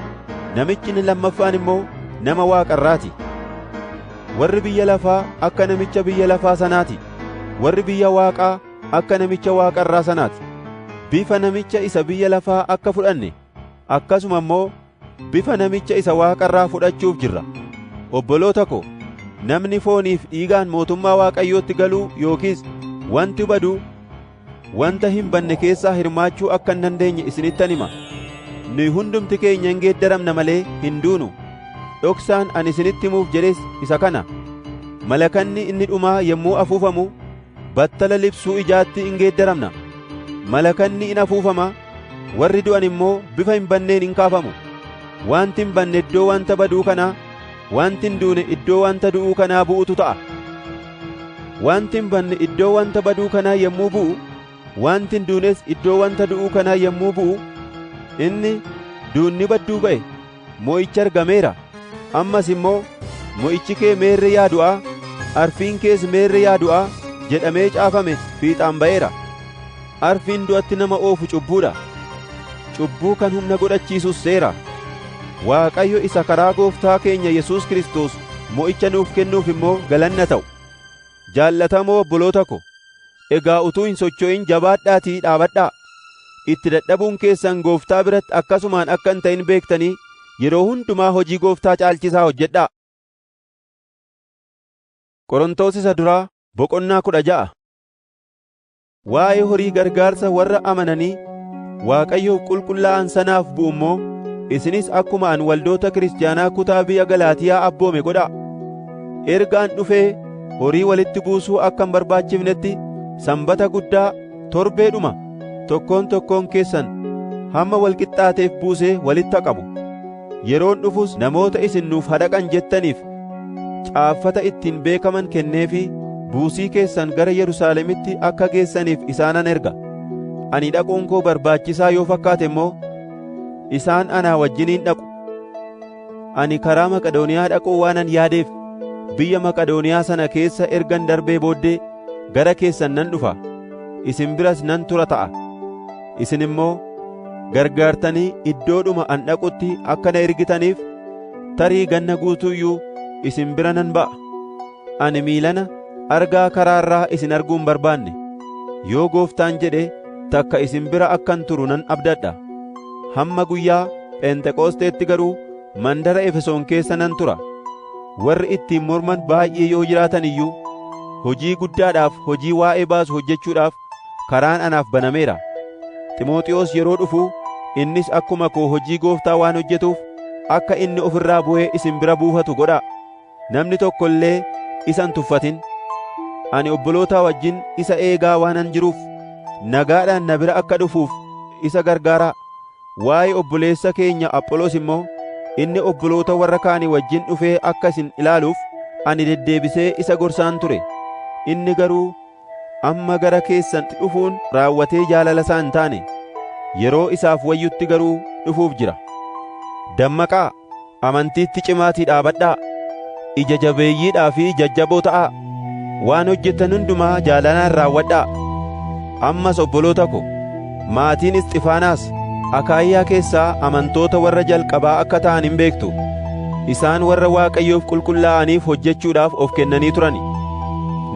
Speaker 1: Namichi inni lammaffaan immoo nama waaqarraati. Warri biyya lafaa akka namicha biyya lafaa sanaati. Warri biyya waaqaa akka namicha waaqarraa sanaati. Bifa namicha isa biyya lafaa akka fudhanne akkasuma immoo bifa namicha isa waaqarraa fudhachuuf jirra. Obboloota ko, namni fooniif dhiigaan mootummaa Waaqayyootti galuu yookiis wanti baduu wanta hin banne keessaa hirmaachuu akka hin dandeenye isinittan hima. Nuyi hundumti keenya hin geeddaramna malee hin duunu. Dhoksaan ani isinitti himuuf jedhes isa kana. Malakanni inni dhumaa yommuu afuufamu battala libsuu ijaatti hin geeddaramna. Malakanni in afuufama, warri du'an immoo bifa hin banneen in kaafamu. Wanti hin banne iddoo wanta baduu kanaa, wanti hin duune iddoo wanta du'uu kanaa bu'utu ta'a. Wanti hin banne iddoo wanta baduu kanaa yommuu bu'u, wanti hin duunes iddoo wanta du'uu kanaa yommuu bu'u, inni duunni badduu ba'e, mo'ichi argameera. Ammas immoo mo'ichi kee meerre yaa du'aa, arfiin kees meerre yaa du'aa jedhamee caafame fiixaan ba'eera. Arfiin du'atti nama oofu cubbuudha. Cubbuu kan humna godhachiisus seera. Waaqayyo isa karaa Gooftaa keenya Yesuus Kiristoos mo'icha nuuf kennuuf immoo galanna ta'u. Jaallatamoo obboloota ko, egaa utuu hin socho'in jabaadhaatii dhaabadhaa. Itti dadhabuun keessan Gooftaa biratti akkasumaan akka hin ta'in beektanii yeroo hundumaa hojii Gooftaa caalchisaa hojjedhaa. Qorontos isa duraa boqonnaa 16. Waa'ee horii gargaarsa warra amananii Waaqayyoof qulqullaa'an sanaaf bu'u immoo isinis akkuma an waldoota kiristaanaa kutaa biyya Galaatiyaa abboome godhaa. Erga an dhufee horii walitti buusuu akka hin barbaachifnetti sanbata guddaa torbeedhuma tokkoon tokkoon keessan hamma wal qixxaateef buusee walitti qabu. Yeroon dhufus namoota isin nuuf hadhaqan jettaniif caaffata ittiin beekaman kenneefi buusii keessan gara Yerusaalemitti akka geessaniif isaanan erga. Ani dhaquun koo barbaachisaa yoo fakkaate immoo isaan anaa wajjiniin dhaqu. Ani karaa Maqedooniyaa dhaquu waanan yaadeef biyya Maqedooniyaa sana keessa ergan darbee booddee gara keessan nan dhufa. Isin biras nan tura ta'a. Isin immoo gargaartanii iddoodhuma an dhaqutti akka na ergitaniif tarii ganna guutuu iyyuu isin bira nan ba'a. Ani miilana argaa karaarraa isin arguu hin barbaanne. Yoo Gooftaan jedhe takka isin bira akkan turu nan abdadha. Hamma guyyaa Pheenxeqoosteetti garuu mandara Efesoon keessa nan tura. Warri ittiin morman baay'ee yoo jiraatan iyyuu hojii guddaadhaaf hojii waa'ee baasu hojjechuudhaaf karaan anaaf banameera. Ximooxiyoos yeroo dhufu innis akkuma koo hojii Gooftaa waan hojjetuuf akka inni of irraa bu'ee isin bira buufatu godhaa. Namni tokko illee isa hin tuffatin. Ani obbolootaa wajjin isa eegaa waanan jiruuf nagaadhaan na bira akka dhufuuf isa gargaaraa. Waa'ee obboleessa keenya Apholoos immoo inni obboloota warra kaanii wajjin dhufee akka isin ilaaluuf ani deddeebisee isa gorsaan ture. Inni garuu amma gara keessan dhufuun raawwatee jaalala isaa hin taane. Yeroo isaaf wayyutti garuu dhufuuf jira. Dammaqaa, amantiitti cimaatii dhaabadhaa. Ija jabeeyyiidhaa fi jajjaboo ta'aa. Waan hojjettan hundumaa jaalalaan raawwadhaa. Ammas obboloota ko, maatiin Isxifaanaas Akaayiyaa keessaa amantoota warra jalqabaa akka ta'an hin beektu. Isaan warra Waaqayyoof qulqullaa'aniif hojjechuudhaaf of kennanii turani.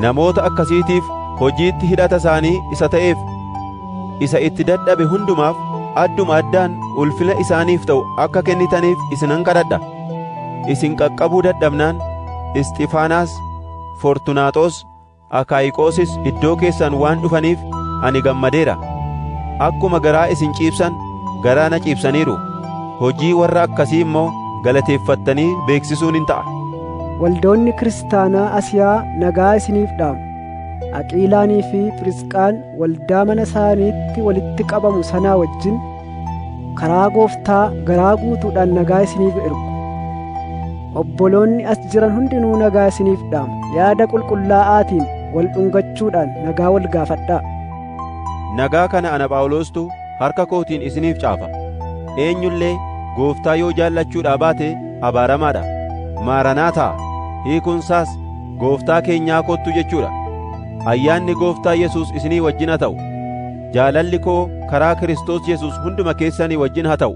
Speaker 1: Namoota akkasiitiif hojiitti hidhata isaanii isa ta'eef, isa itti dadhabe hundumaaf adduma addaan ulfina isaaniif ta'u akka kennitaniif isinan kadhadha. Isin qaqqabuu dadhabnaan Isxifaanaas, Fortunaaxoos, Akaayiqoosis iddoo keessan waan dhufaniif ani gammadeera. Akkuma garaa isin ciibsan garaa na ciibsaniiru. Hojii warra akkasii immoo galateeffattanii beeksisuun hin ta'a.
Speaker 2: Waldoonni kiristaanaa Asiyaa nagaa isiniif dhaamu. Aqiilaanii fi Phirisqaan waldaa mana isaaniitti walitti qabamu sanaa wajjin karaa Gooftaa garaa guutuudhaan nagaa isiniif ergu. Obboloonni as jiran hundinuu nagaa isiniif dhaamu. Yaada qulqullaa'aatiin wal dhungachuudhaan nagaa wal gaafadhaa.
Speaker 1: Nagaa kana ana Phaawulostu harka kootiin isiniif caafa. Eenyullee Gooftaa yoo jaallachuudhaa baate abaaramaadha. Maaranaataa, hiikunsaas Gooftaa keenyaa kottu jechuudha. Ayyaanni Gooftaa Yesuus isinii wajjin haa ta'u. Jaalalli koo karaa Kiristoos Yesuus hunduma keessanii wajjin haa ta'u.